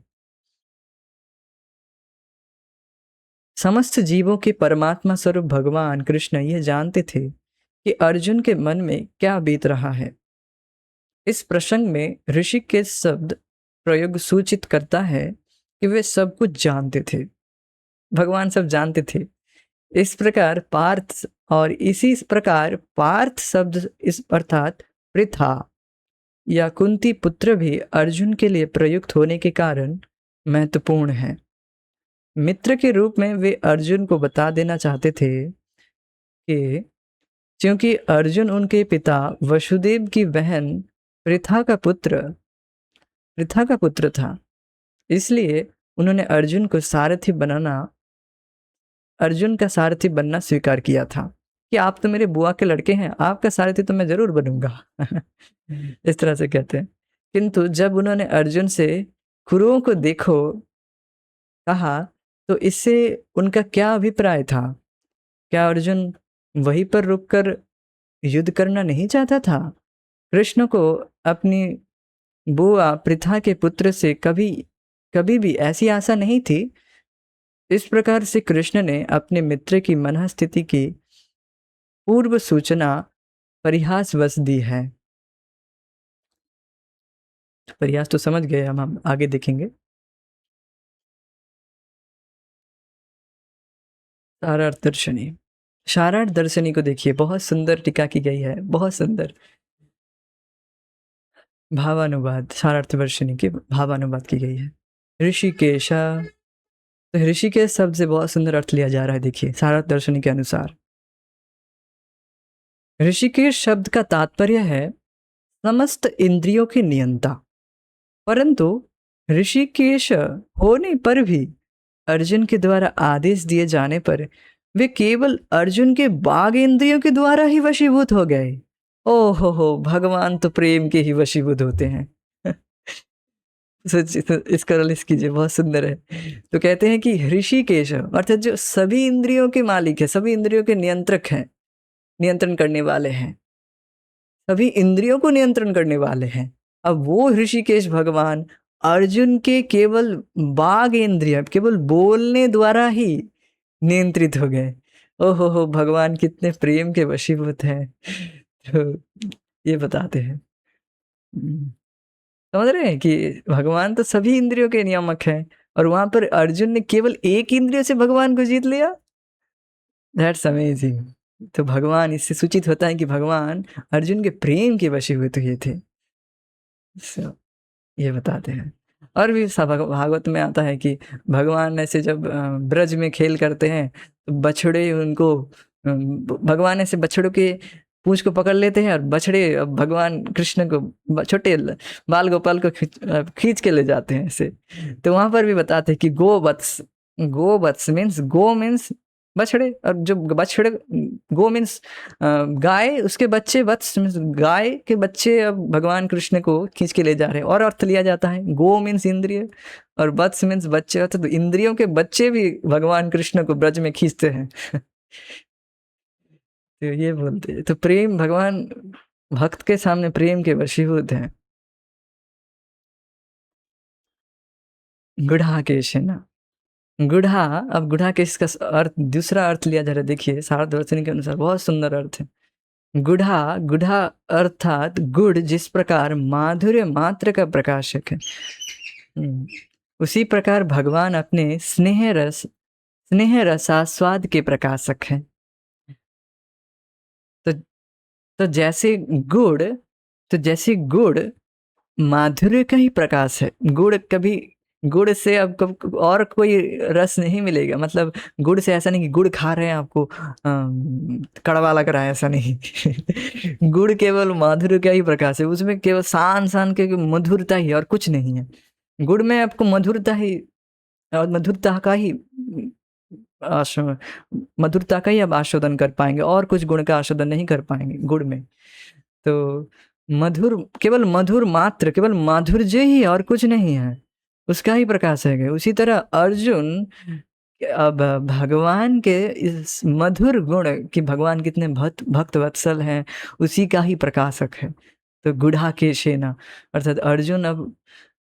Speaker 1: समस्त जीवों के परमात्मा स्वरूप भगवान कृष्ण यह जानते थे कि अर्जुन के मन में क्या बीत रहा है। इस प्रसंग में ऋषि के शब्द प्रयोग सूचित करता है कि वे सब कुछ जानते थे, भगवान सब जानते थे। इस प्रकार इसी प्रकार पार्थ शब्द इस अर्थात पृथा या कुंती पुत्र भी अर्जुन के लिए प्रयुक्त होने के कारण महत्वपूर्ण है। मित्र के रूप में वे अर्जुन को बता देना चाहते थे कि क्योंकि अर्जुन उनके पिता वसुदेव की बहन पृथा का पुत्र था, इसलिए उन्होंने अर्जुन का सारथी बनना स्वीकार किया था कि आप तो मेरे बुआ के लड़के हैं, आपका सारथी तो मैं जरूर बनूंगा। इस तरह से कहते हैं। किंतु जब उन्होंने अर्जुन से कुरुओं को देखो कहा, तो इससे उनका क्या अभिप्राय था? क्या अर्जुन वहीं पर रुककर युद्ध करना नहीं चाहता था? कृष्ण को अपनी बुआ पृथा के पुत्र से कभी भी ऐसी आशा नहीं थी। इस प्रकार से कृष्ण ने अपने मित्र की मनःस्थिति की पूर्व सूचना परिहासवश दी है। परिहास तो समझ गए, हम आगे देखेंगे। शारार्थ दर्शनी को देखिए, बहुत सुंदर टीका की गई है, बहुत सुंदर भावानुवाद, शारार्थ दर्शनी के भावानुवाद की गई है। ऋषिकेशा, तो ऋषिकेश शब्द से बहुत सुंदर अर्थ लिया जा रहा है। देखिए शारार्थ दर्शनी के अनुसार ऋषिकेश शब्द का तात्पर्य है समस्त इंद्रियों के नियंता। परंतु ऋषिकेश होने पर भी अर्जुन के द्वारा आदेश दिए जाने पर वे केवल अर्जुन के बाघ इंद्रियों के द्वारा ही वशीभूत हो गए। ओ हो, भगवान तो प्रेम के ही वशीभूत होते हैं। सच, इसका रिलीज कीजिए, बहुत सुंदर है। तो कहते हैं कि ऋषिकेश अर्थात जो सभी इंद्रियों के मालिक है, सभी इंद्रियों के नियंत्रक हैं, नियंत्रण करने वाले हैं, सभी इंद्रियों को नियंत्रण करने वाले हैं। अब वो ऋषिकेश भगवान अर्जुन के केवल बाघ इंद्रिय, केवल बोलने द्वारा ही नियंत्रित हो गए। ओहो हो, भगवान कितने प्रेम के वशीभूत हैं। तो ये बताते हैं। समझ रहे हैं कि भगवान तो सभी इंद्रियों के नियामक हैं, और वहां पर अर्जुन ने केवल एक इंद्रिय से भगवान को जीत लिया। That's amazing. तो भगवान, इससे सूचित होता है कि भगवान अर्जुन के प्रेम के वशीभूत हुए थे। So, ये बताते हैं। और भी भागवत में आता है कि भगवान ऐसे जब ब्रज में खेल करते हैं तो बछड़े उनको, भगवान ऐसे बछड़ों के पूंछ को पकड़ लेते हैं, और बछड़े भगवान कृष्ण को, छोटे बाल गोपाल को खींच के ले जाते हैं ऐसे। तो वहां पर भी बताते हैं कि गोवत्स मीन्स, गो मीन्स बछड़े, और जो बछड़े, गो मीन्स गाय, उसके बच्चे, वत्स मीन्स गाय के बच्चे अब भगवान कृष्ण को खींच के ले जा रहे हैं। और अर्थ लिया जाता है, गो मीन्स इंद्रिय और वत्स मीन्स बच्चे, अर्थात तो इंद्रियों के बच्चे भी भगवान कृष्ण को ब्रज में खींचते हैं। तो ये बोलते हैं, तो प्रेम, भगवान भक्त के सामने प्रेम के वशीभूत हैं। गुढ़ा केश है ना, गुढ़ा, अब गुढ़ा केश का अर्थ, दूसरा अर्थ लिया जा रहा है। देखिए, शारदवर्षिनी के अनुसार बहुत सुंदर अर्थ है। गुढ़ा, गुढ़ा अर्थात गुड़ जिस प्रकार माधुर्य मात्र का प्रकाशक है, उसी प्रकार भगवान अपने स्नेह रसास्वाद के प्रकाशक हैं। तो जैसे गुड़ माधुर्य का ही प्रकाश है। गुड़ से आपको और कोई रस नहीं मिलेगा। मतलब गुड़ से ऐसा नहीं कि गुड़ खा रहे हैं आपको कड़वा लग रहा है, ऐसा नहीं। गुड़ केवल माधुर्य का ही प्रकाश है, उसमें केवल शान के मधुरता ही, और कुछ नहीं है। गुड़ में आपको मधुरता ही, और मधुरता का ही आप आस्वादन कर पाएंगे, और कुछ गुण का आस्वादन नहीं कर पाएंगे गुड़ में। तो केवल मधुर मात्र, केवल माधुर्य ही, और कुछ नहीं है, उसका ही प्रकाश है। उसी तरह अर्जुन अब भगवान के इस मधुर गुण कि भगवान कितने भक्त वत्सल हैं, उसी का ही प्रकाशक है। तो गुढ़ा केशेना, अर्थात अर्जुन अब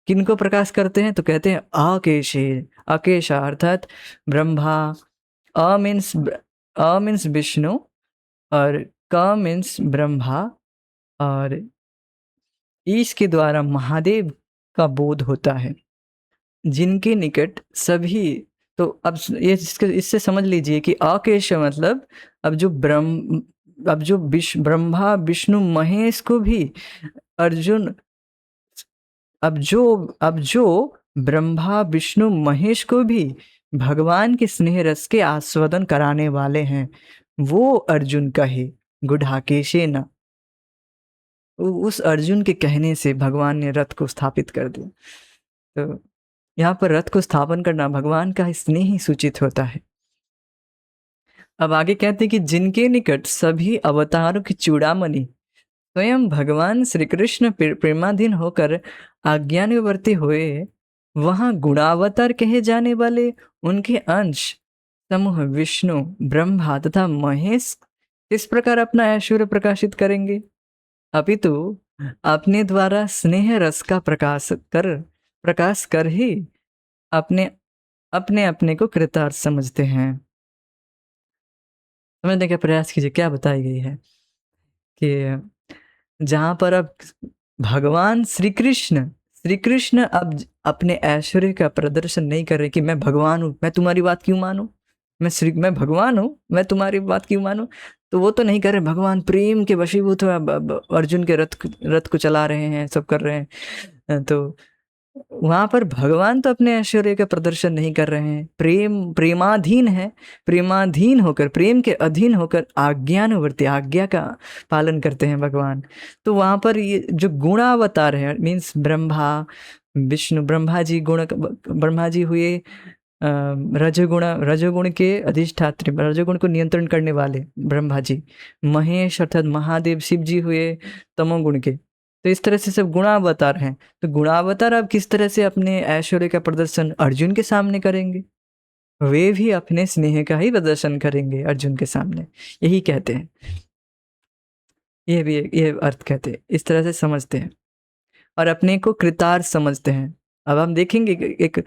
Speaker 1: किनको प्रकाश करते हैं, तो कहते हैं अकेशे, अकेशा अर्थात ब्रह्मा, अ मीन्स विष्णु, और क मीन्स ब्रह्मा, और ईश के द्वारा महादेव का बोध होता है, जिनके निकट सभी। तो अब ये इससे समझ लीजिए कि अकेश मतलब अब जो ब्रह्मा विष्णु महेश को भी अर्जुन, अब जो ब्रह्मा विष्णु महेश को भी भगवान के स्नेह रस के आस्वादन कराने वाले हैं, वो अर्जुन कहे गुढ़ाकेशे न। उस अर्जुन के कहने से भगवान ने रथ को स्थापित कर दिया। तो यहाँ पर रथ को स्थापन करना भगवान का स्नेह ही सूचित होता है। अब आगे कहते हैं कि जिनके निकट सभी अवतारों की चूड़ामणि स्वयं भगवान श्री कृष्ण प्रेमाधीन होकर आज्ञानुवर्ती हुए, वहां गुणावतार कहे जाने वाले उनके अंश समूह विष्णु, ब्रह्मा तथा महेश इस प्रकार अपना ऐश्वर्य प्रकाशित करेंगे, अपितु अपने द्वारा स्नेह रस का प्रकाश कर ही अपने अपने को कृतार्थ समझते हैं। समझने का प्रयास कीजिए, क्या बताई गई है कि जहां पर अब भगवान श्री कृष्ण अब अपने ऐश्वर्य का प्रदर्शन नहीं कर रहे कि मैं भगवान हूं, मैं तुम्हारी बात क्यों मानूं, मैं भगवान हूं, मैं तुम्हारी बात क्यों मानूं। तो वो तो नहीं कर रहे, भगवान प्रेम के वशीभूत हो, अर्जुन के रथ को चला रहे हैं, सब कर रहे हैं। तो वहां पर भगवान तो अपने ऐश्वर्य का प्रदर्शन नहीं कर रहे हैं, प्रेमाधीन है, प्रेमाधीन होकर, प्रेम के अधीन होकर आज्ञानुवर्ती, आज्ञा का पालन करते हैं भगवान। तो वहां पर ये जो गुणावतार है, मीन्स ब्रह्मा विष्णु, ब्रह्मा जी हुए रजोगुण के अधिष्ठात्री, रजोगुण को नियंत्रण करने वाले ब्रह्मा जी, महेश अर्थात महादेव शिव जी हुए तमोगुण के। तो इस तरह से सब गुणावतार हैं। तो गुणावतार अब किस तरह से अपने ऐश्वर्य का प्रदर्शन अर्जुन के सामने करेंगे? वे भी अपने स्नेह का ही प्रदर्शन करेंगे अर्जुन के सामने, यही कहते हैं। ये अर्थ कहते हैं, इस तरह से समझते हैं और अपने को कृतार्थ समझते हैं। अब हम देखेंगे एक,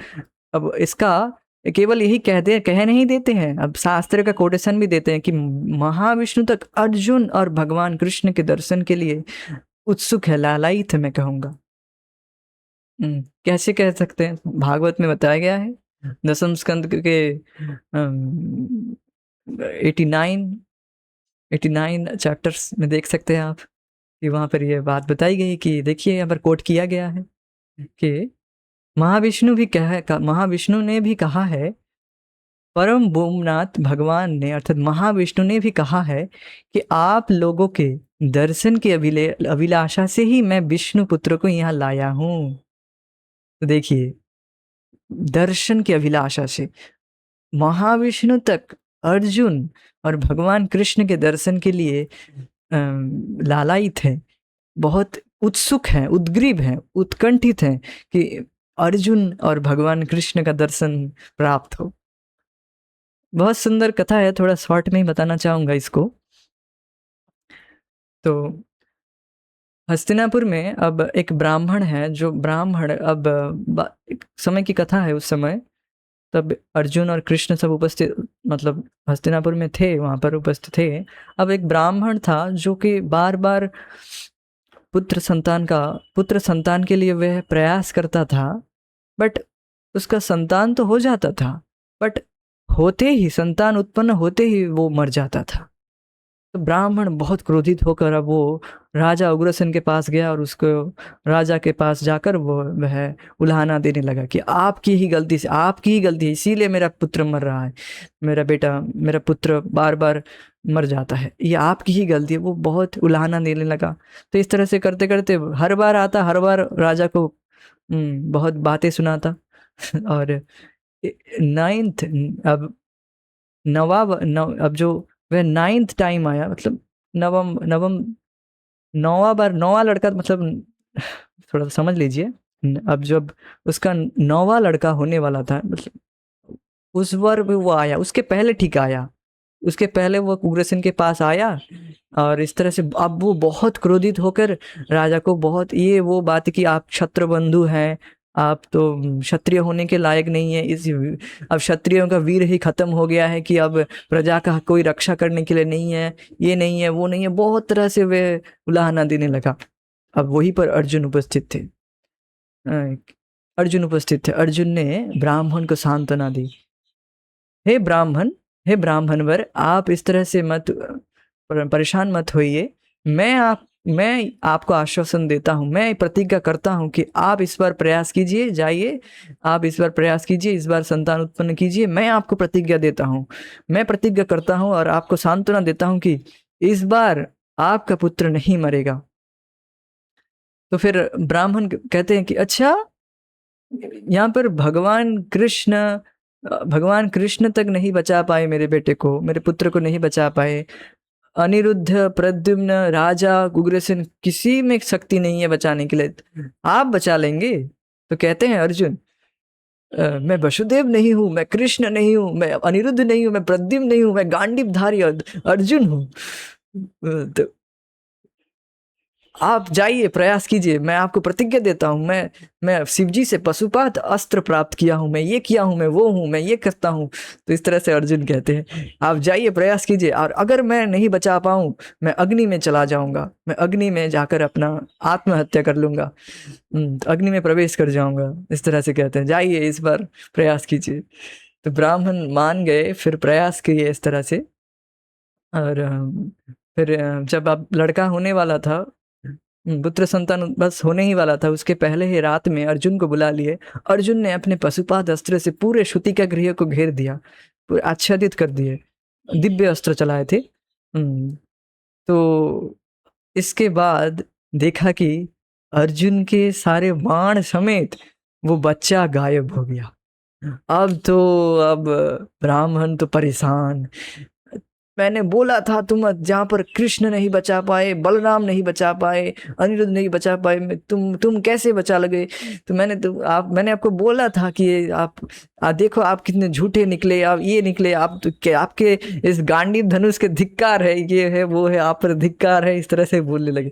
Speaker 1: अब इसका केवल यही कह नहीं देते हैं, अब शास्त्र का कोटेशन भी देते हैं कि महाविष्णु तक अर्जुन और भगवान कृष्ण के दर्शन के लिए उत्सुक है, लालायित है, मैं कहूँगा। कैसे कह सकते हैं? भागवत में बताया गया है, दसम स्कंद के 89 चैप्टर्स में देख सकते हैं आप कि वहाँ पर ये बात बताई गई कि देखिए यहाँ पर कोट किया गया है कि महाविष्णु ने भी कहा है, परम भूमनाथ भगवान ने अर्थात महाविष्णु ने भी कहा है कि आप लोगों के दर्शन की अभिलाषा से ही मैं विष्णु पुत्र को यहाँ लाया हूँ। तो देखिए, दर्शन की अभिलाषा से महाविष्णु तक अर्जुन और भगवान कृष्ण के दर्शन के लिए लालायित है, बहुत उत्सुक हैं, उद्ग्रीव हैं, उत्कंठित हैं कि अर्जुन और भगवान कृष्ण का दर्शन प्राप्त हो। बहुत सुंदर कथा है, थोड़ा शॉर्ट में ही बताना चाहूँगा इसको। तो हस्तिनापुर में अब एक ब्राह्मण है, जो ब्राह्मण अब एक समय की कथा है, उस समय तब अर्जुन और कृष्ण सब उपस्थित, मतलब हस्तिनापुर में थे, वहाँ पर उपस्थित थे। अब एक ब्राह्मण था जो कि बार बार पुत्र संतान के लिए वह प्रयास करता था, बट उसका संतान तो हो जाता था, बट संतान उत्पन्न होते ही वो मर जाता था। तो ब्राह्मण बहुत क्रोधित होकर अब वो राजा उग्रसेन के पास गया और उसको राजा के पास जाकर वह उल्हाना देने लगा कि आपकी ही गलती है, इसीलिए मेरा पुत्र मर रहा है, मेरा पुत्र बार बार मर जाता है, ये आपकी ही गलती है। वो बहुत उल्हाना देने लगा। तो इस तरह से करते करते हर बार राजा को बहुत बातें सुनाता और अब जो वह 9th टाइम आया, मतलब नौवा लड़का, मतलब थोड़ा समझ लीजिए। अब जब उसका 9वां लड़का होने वाला था, मतलब उस बार भी वो आया, उसके पहले वो उग्रसेन के पास आया और इस तरह से अब वो बहुत क्रोधित होकर राजा को बहुत ये वो बात कि आप क्षत्र बंधु हैं, आप तो क्षत्रिय होने के लायक नहीं है, अब क्षत्रियों का वीर ही खत्म हो गया है कि अब प्रजा का कोई रक्षा करने के लिए नहीं है, ये नहीं है, वो नहीं है, बहुत तरह से वे उलाहना देने लगा। अब वहीं पर अर्जुन उपस्थित थे। अर्जुन ने ब्राह्मण को सांत्वना दी, हे ब्राह्मण वर, आप इस तरह से परेशान मत होइए, मैं आपको आश्वासन देता हूँ, मैं प्रतिज्ञा करता हूँ कि आप इस बार प्रयास कीजिए, इस बार संतान उत्पन्न कीजिए। मैं आपको प्रतिज्ञा देता हूँ, मैं प्रतिज्ञा करता हूँ और आपको सांत्वना देता हूँ कि इस बार आपका पुत्र नहीं मरेगा। तो फिर ब्राह्मण कहते हैं कि अच्छा, यहाँ पर भगवान कृष्ण तक नहीं बचा पाए मेरे बेटे को, मेरे पुत्र को नहीं बचा पाए, अनिरुद्ध, प्रद्युम्न, राजा, उग्रसेन, किसी में शक्ति नहीं है बचाने के लिए, आप बचा लेंगे? तो कहते हैं अर्जुन, मैं वसुदेव नहीं हूँ, मैं कृष्ण नहीं हूँ, मैं अनिरुद्ध नहीं हूँ, मैं प्रद्युम्न नहीं हूँ, मैं गांडीवधारी अर्जुन हूँ। तो आप जाइए, प्रयास कीजिए, मैं आपको प्रतिज्ञा देता हूँ, मैं शिवजी से पशुपात अस्त्र प्राप्त किया हूँ, मैं ये किया हूँ, मैं वो हूँ, मैं ये करता हूँ। तो इस तरह से अर्जुन कहते हैं, आप जाइए, प्रयास कीजिए, और अगर मैं नहीं बचा पाऊँ, मैं अग्नि में चला जाऊंगा, मैं अग्नि में जाकर अपना आत्महत्या कर लूंगा, अग्नि में प्रवेश कर जाऊंगा। इस तरह से कहते हैं, जाइए इस बार प्रयास कीजिए। तो ब्राह्मण मान गए, फिर प्रयास किए इस तरह से। और फिर जब अब लड़का होने वाला था, पुत्र संतान बस होने ही वाला था, उसके पहले ही रात में अर्जुन को बुला लिए। अर्जुन ने अपने पशुपात अस्त्र से पूरे श्रुतिका गृह को घेर दिया, पूरे आच्छादित कर दिए, दिव्य अस्त्र चलाए थे। तो इसके बाद देखा कि अर्जुन के सारे बाण समेत वो बच्चा गायब हो गया। अब ब्राह्मण तो परेशान। मैंने बोला था जहाँ पर कृष्ण नहीं बचा पाए, बलराम नहीं बचा पाए, अनिरुद्ध नहीं बचा पाए, तुम कैसे बचा लगे? तो मैंने आपको बोला था कि देखो आप कितने झूठे निकले, आप ये निकले, आप तो आपके इस गांडीव धनुष के धिक्कार है, ये है वो है, आप पर धिक्कार है, इस तरह से बोलने लगे।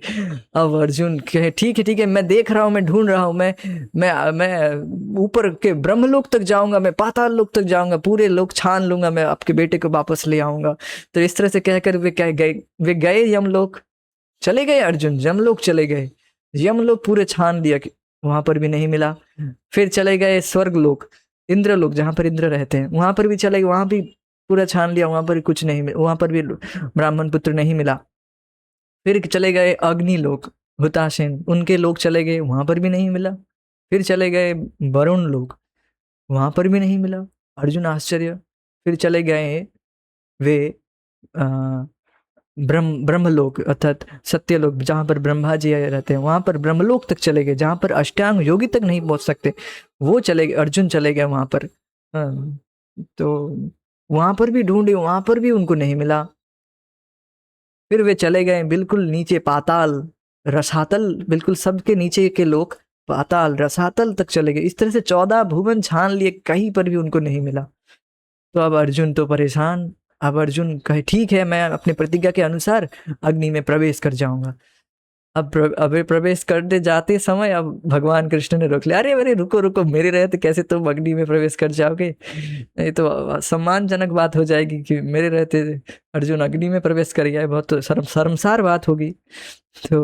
Speaker 1: अब अर्जुन कहे ठीक है, मैं देख रहा हूँ, मैं ढूंढ रहा हूँ, मैं ऊपर के ब्रह्मलोक तक जाऊंगा, मैं पाताल लोक तक जाऊंगा, पूरे लोक छान लूंगा, मैं आपके बेटे को वापस ले आऊंगा। तो इस तरह से कहकर वे गए यमलोक, चले गए अर्जुन, यमलोक चले गए। यमलोक पूरे छान दिया कि वहां पर भी नहीं मिला। फिर चले गए स्वर्ग लोक, इंद्रलोक, जहां पर इंद्र रहते हैं, वहां पर भी चले गए, वहां भी पूरा छान लिया, वहां पर भी कुछ नहीं मिला, वहां पर भी ब्राह्मण पुत्र नहीं मिला। फिर चले गए अग्निलोक, हुताशेन, उनके लोग चले गए, वहां पर भी नहीं मिला। फिर चले गए वरुण लोक, वहां पर भी नहीं मिला। अर्जुन आश्चर्य। फिर चले गए वे ब्रह्मलोक अर्थात सत्यलोक, जहाँ पर ब्रह्मा जी रहते हैं, वहां पर ब्रह्मलोक तक चले गए, जहाँ पर अष्टांग योगी तक नहीं पहुंच सकते, वो चले गए, अर्जुन चले गए वहां पर। तो वहां पर भी ढूंढे, वहां पर भी उनको नहीं मिला। फिर वे चले गए बिल्कुल नीचे, पाताल रसातल, बिल्कुल सबके नीचे के लोग पाताल रसातल तक चले गए। इस तरह से 14 भुवन छान लिए, कहीं पर भी उनको नहीं मिला। तो अब अर्जुन तो परेशान। अब अर्जुन कहे ठीक है, मैं अपने प्रतिज्ञा के अनुसार अग्नि में प्रवेश कर जाऊंगा। अब प्रवेश करते जाते समय अब भगवान कृष्ण ने रोक लिया। अरे रुको रुको, मेरे रहते कैसे तुम अग्नि में प्रवेश कर जाओगे? नहीं तो सम्मानजनक बात हो जाएगी कि मेरे रहते अर्जुन अग्नि में प्रवेश कर गया है, बहुत तो शर्मसार बात होगी। तो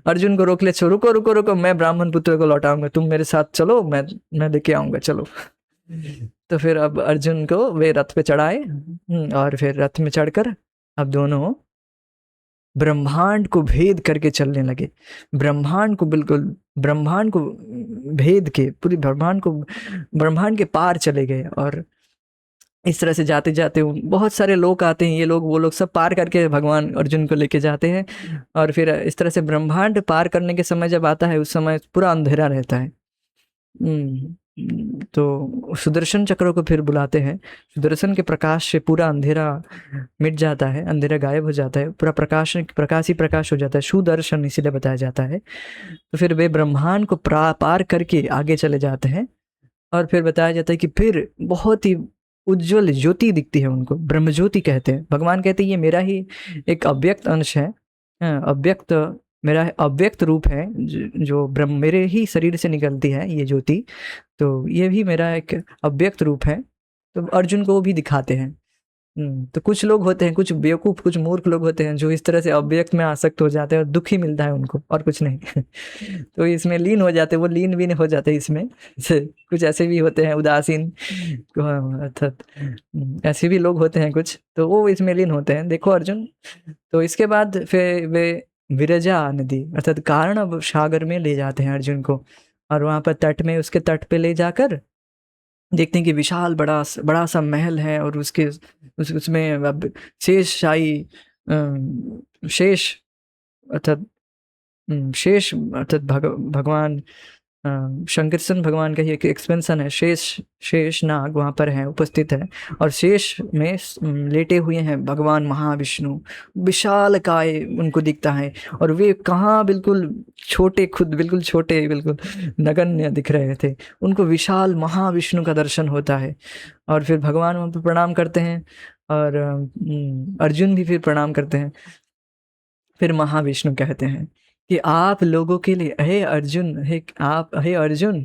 Speaker 1: अर्जुन को रोक ले, रुको रुको रुको, मैं ब्राह्मण पुत्र को लौटाऊंगा, तुम मेरे साथ चलो, मैं लेके आऊंगा, चलो। तो फिर अब अर्जुन को वे रथ पे चढ़ाए, और फिर रथ में चढ़कर अब दोनों ब्रह्मांड को भेद करके चलने लगे। ब्रह्मांड को बिल्कुल, ब्रह्मांड को भेद के, पूरी ब्रह्मांड के पार चले गए। और इस तरह से जाते जाते बहुत सारे लोग आते हैं, ये लोग वो लोग सब पार करके भगवान अर्जुन को लेके जाते हैं। और फिर इस तरह से ब्रह्मांड पार करने के समय जब आता है, उस समय पूरा अंधेरा रहता है। तो सुदर्शन चक्र को फिर बुलाते हैं। सुदर्शन के प्रकाश से पूरा अंधेरा मिट जाता है, अंधेरा गायब हो जाता है, पूरा प्रकाश ही प्रकाश हो जाता है, सुदर्शन इसीलिए बताया जाता है। तो फिर वे ब्रह्मांड को पार करके आगे चले जाते हैं। और फिर बताया जाता है कि फिर बहुत ही उज्जवल ज्योति दिखती है उनको, ब्रह्म ज्योति कहते हैं। भगवान कहते हैं ये मेरा ही एक अव्यक्त अंश है, मेरा अव्यक्त रूप है, जो ब्रह्म मेरे ही शरीर से निकलती है ये ज्योति। तो ये भी मेरा एक अव्यक्त रूप है। तो अर्जुन को वो भी दिखाते हैं। तो कुछ लोग होते हैं, कुछ बेवकूफ, कुछ मूर्ख लोग होते हैं, जो इस तरह से अव्यक्त में आसक्त हो जाते हैं और दुख ही मिलता है उनको, और कुछ नहीं। तो इसमें लीन हो जाते हैं, वो लीन भी नहीं हो जाते इसमें। कुछ ऐसे भी होते हैं उदासीन, अर्थात ऐसे भी लोग होते हैं कुछ, तो वो इसमें लीन होते हैं। देखो अर्जुन, तो इसके बाद फिर वे विरजा नदी अर्थात कारण सागर में ले जाते हैं अर्जुन को। और वहां पर तट में, उसके तट पे ले जाकर देखते हैं कि विशाल बड़ा सा महल है, और उसमें अब शेष अर्थात शेष अर्थात भगवान शंकरसन भगवान का ही एक एक्सपेंशन है, शेष नाग वहाँ पर है, उपस्थित है। और शेष में लेटे हुए हैं भगवान महाविष्णु, विशाल काय उनको दिखता है। और वे कहाँ बिल्कुल छोटे, खुद बिल्कुल छोटे, बिल्कुल नगण्य दिख रहे थे, उनको विशाल महाविष्णु का दर्शन होता है। और फिर भगवान वहाँ पर प्रणाम करते हैं, और अर्जुन भी फिर प्रणाम करते हैं। फिर महाविष्णु कहते हैं कि आप लोगों के लिए, हे अर्जुन, हे अर्जुन,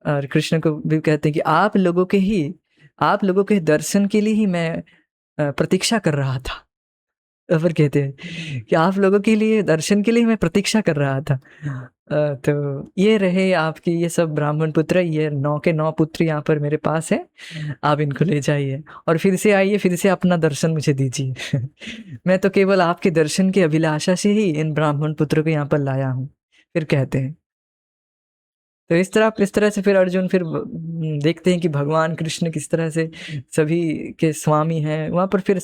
Speaker 1: और कृष्ण को भी कहते हैं कि आप लोगों के दर्शन के लिए ही मैं प्रतीक्षा कर रहा था। फिर कहते हैं कि आप लोगों के लिए, दर्शन के लिए मैं प्रतीक्षा कर रहा था। तो ये रहे आपकी ये सब ब्राह्मण पुत्र, ये 9 के 9 पुत्र यहाँ पर मेरे पास है, आप इनको ले जाइए और फिर से आइए, फिर से अपना दर्शन मुझे दीजिए। मैं तो केवल आपके दर्शन की अभिलाषा से ही इन ब्राह्मण पुत्रों को यहाँ पर लाया हूँ। फिर कहते हैं, तो इस तरह से फिर अर्जुन फिर देखते हैं कि भगवान कृष्ण किस तरह से सभी के स्वामी हैं। वहाँ पर फिर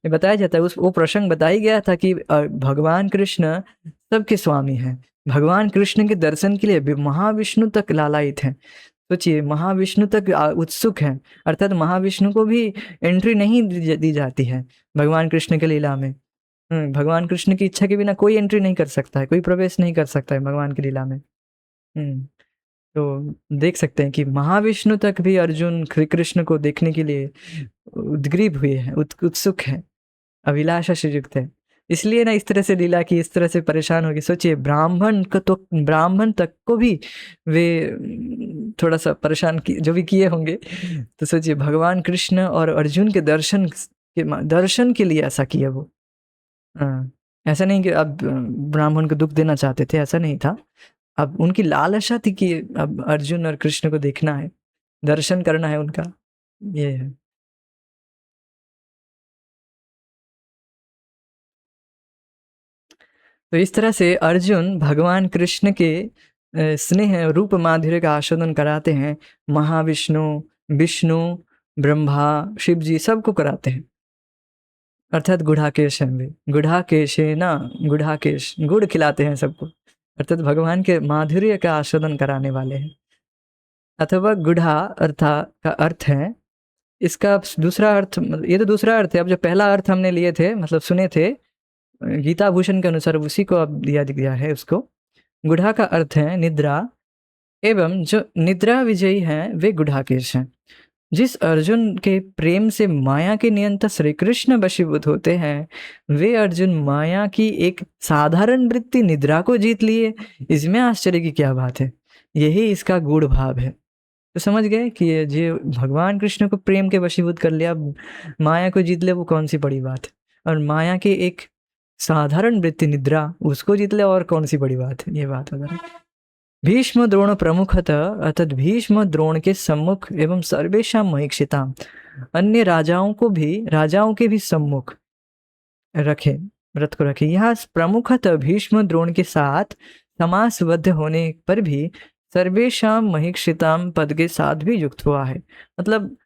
Speaker 1: बताया जाता है, वो प्रसंग बताया गया था कि भगवान कृष्ण सबके स्वामी हैं। भगवान कृष्ण के दर्शन के लिए महाविष्णु तक लालायित हैं। सोचिए महाविष्णु तक उत्सुक हैं, अर्थात महाविष्णु को भी एंट्री नहीं दी जाती है भगवान कृष्ण के लीला में। भगवान कृष्ण की इच्छा के बिना कोई एंट्री नहीं कर सकता है, कोई प्रवेश नहीं कर सकता है भगवान की लीला में। तो देख सकते हैं कि महाविष्णु तक भी अर्जुन श्री कृष्ण को देखने के लिए उद्ग्रीव हुए हैं, उत्सुक हैं, अभिलाषा से युक्त है। इसलिए ना इस तरह से लीला की, इस तरह से परेशान हो गए। सोचिए ब्राह्मण को तो, ब्राह्मण तक को भी वे थोड़ा सा परेशान जो भी किए होंगे। तो सोचिए भगवान कृष्ण और अर्जुन के दर्शन के लिए ऐसा किया वो। ऐसा नहीं कि अब ब्राह्मण को दुख देना चाहते थे, ऐसा नहीं था। अब उनकी लालसा थी कि अब अर्जुन और कृष्ण को देखना है, दर्शन करना है उनका, ये है। तो इस तरह से अर्जुन भगवान कृष्ण के स्नेह रूप माधुर्य का आस्वादन कराते हैं। महाविष्णु, विष्णु, ब्रह्मा, शिव जी सबको कराते हैं। अर्थात गुढ़ाकेश हैं वे, गुढ़ाकेश है ना, गुढ़ाकेश गुड़ खिलाते हैं सबको, अर्थात भगवान के माधुर्य का आस्वादन कराने वाले हैं। अथवा गुढ़ा का अर्थ है, इसका दूसरा अर्थ, ये तो दूसरा अर्थ है। अब जो पहला अर्थ हमने लिए थे, मतलब सुने थे गीता भूषण के अनुसार, उसी को अब दिया गया है उसको। गुढ़ा का अर्थ है निद्रा, एवं जो निद्रा विजयी हैं वे गुढ़ाकेश हैं। जिस अर्जुन के प्रेम से माया के नियंता श्री कृष्ण वशीभूत होते हैं, वे अर्जुन माया की एक साधारण वृत्ति निद्रा को जीत लिए। इसमें आश्चर्य की क्या बात है, यही इसका गूढ़ भाव है। तो समझ गए कि ये जो भगवान कृष्ण को प्रेम के वशीभूत कर लिया, माया को जीत ले, वो कौन सी बड़ी बात है। और माया की एक साधारण वृत्ति निद्रा, उसको जीत ले, और कौन सी बड़ी बात है, ये बात वगैरह। भीष्म द्रोण प्रमुखतः, अर्थात भीष्म द्रोण के सम्मुख एवं सर्वेशाम महीक्षिताम, अन्य राजाओं के भी सम्मुख रखे, व्रत को रखे। यहाँ प्रमुखतः भीष्म द्रोण के साथ समासबद्ध होने पर भी सर्वेशाम महीक्षिताम पद के साथ भी युक्त हुआ है। मतलब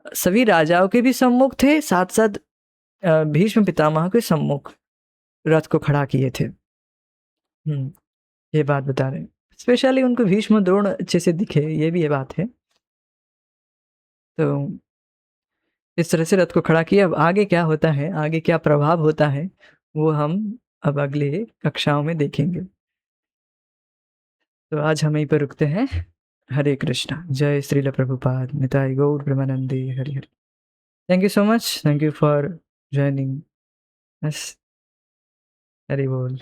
Speaker 1: सभी राजाओं के भी सम्मुख थे, साथ साथ भीष्म पितामह के सम्मुख रथ को खड़ा किए थे। ये बात बता रहे हैं। स्पेशली उनको भीष्म द्रोण अच्छे से दिखे, ये भी ये बात है। तो इस तरह से रथ को खड़ा किया। अब आगे क्या होता है, आगे क्या प्रभाव होता है, वो हम अब अगले कक्षाओं में देखेंगे। तो आज हम यहीं पर रुकते हैं। हरे कृष्णा, जय Srila Prabhupada, Nitai Gaur Premanande, Hari Hari. Thank you so much, thank you for joining us. Hari बोल।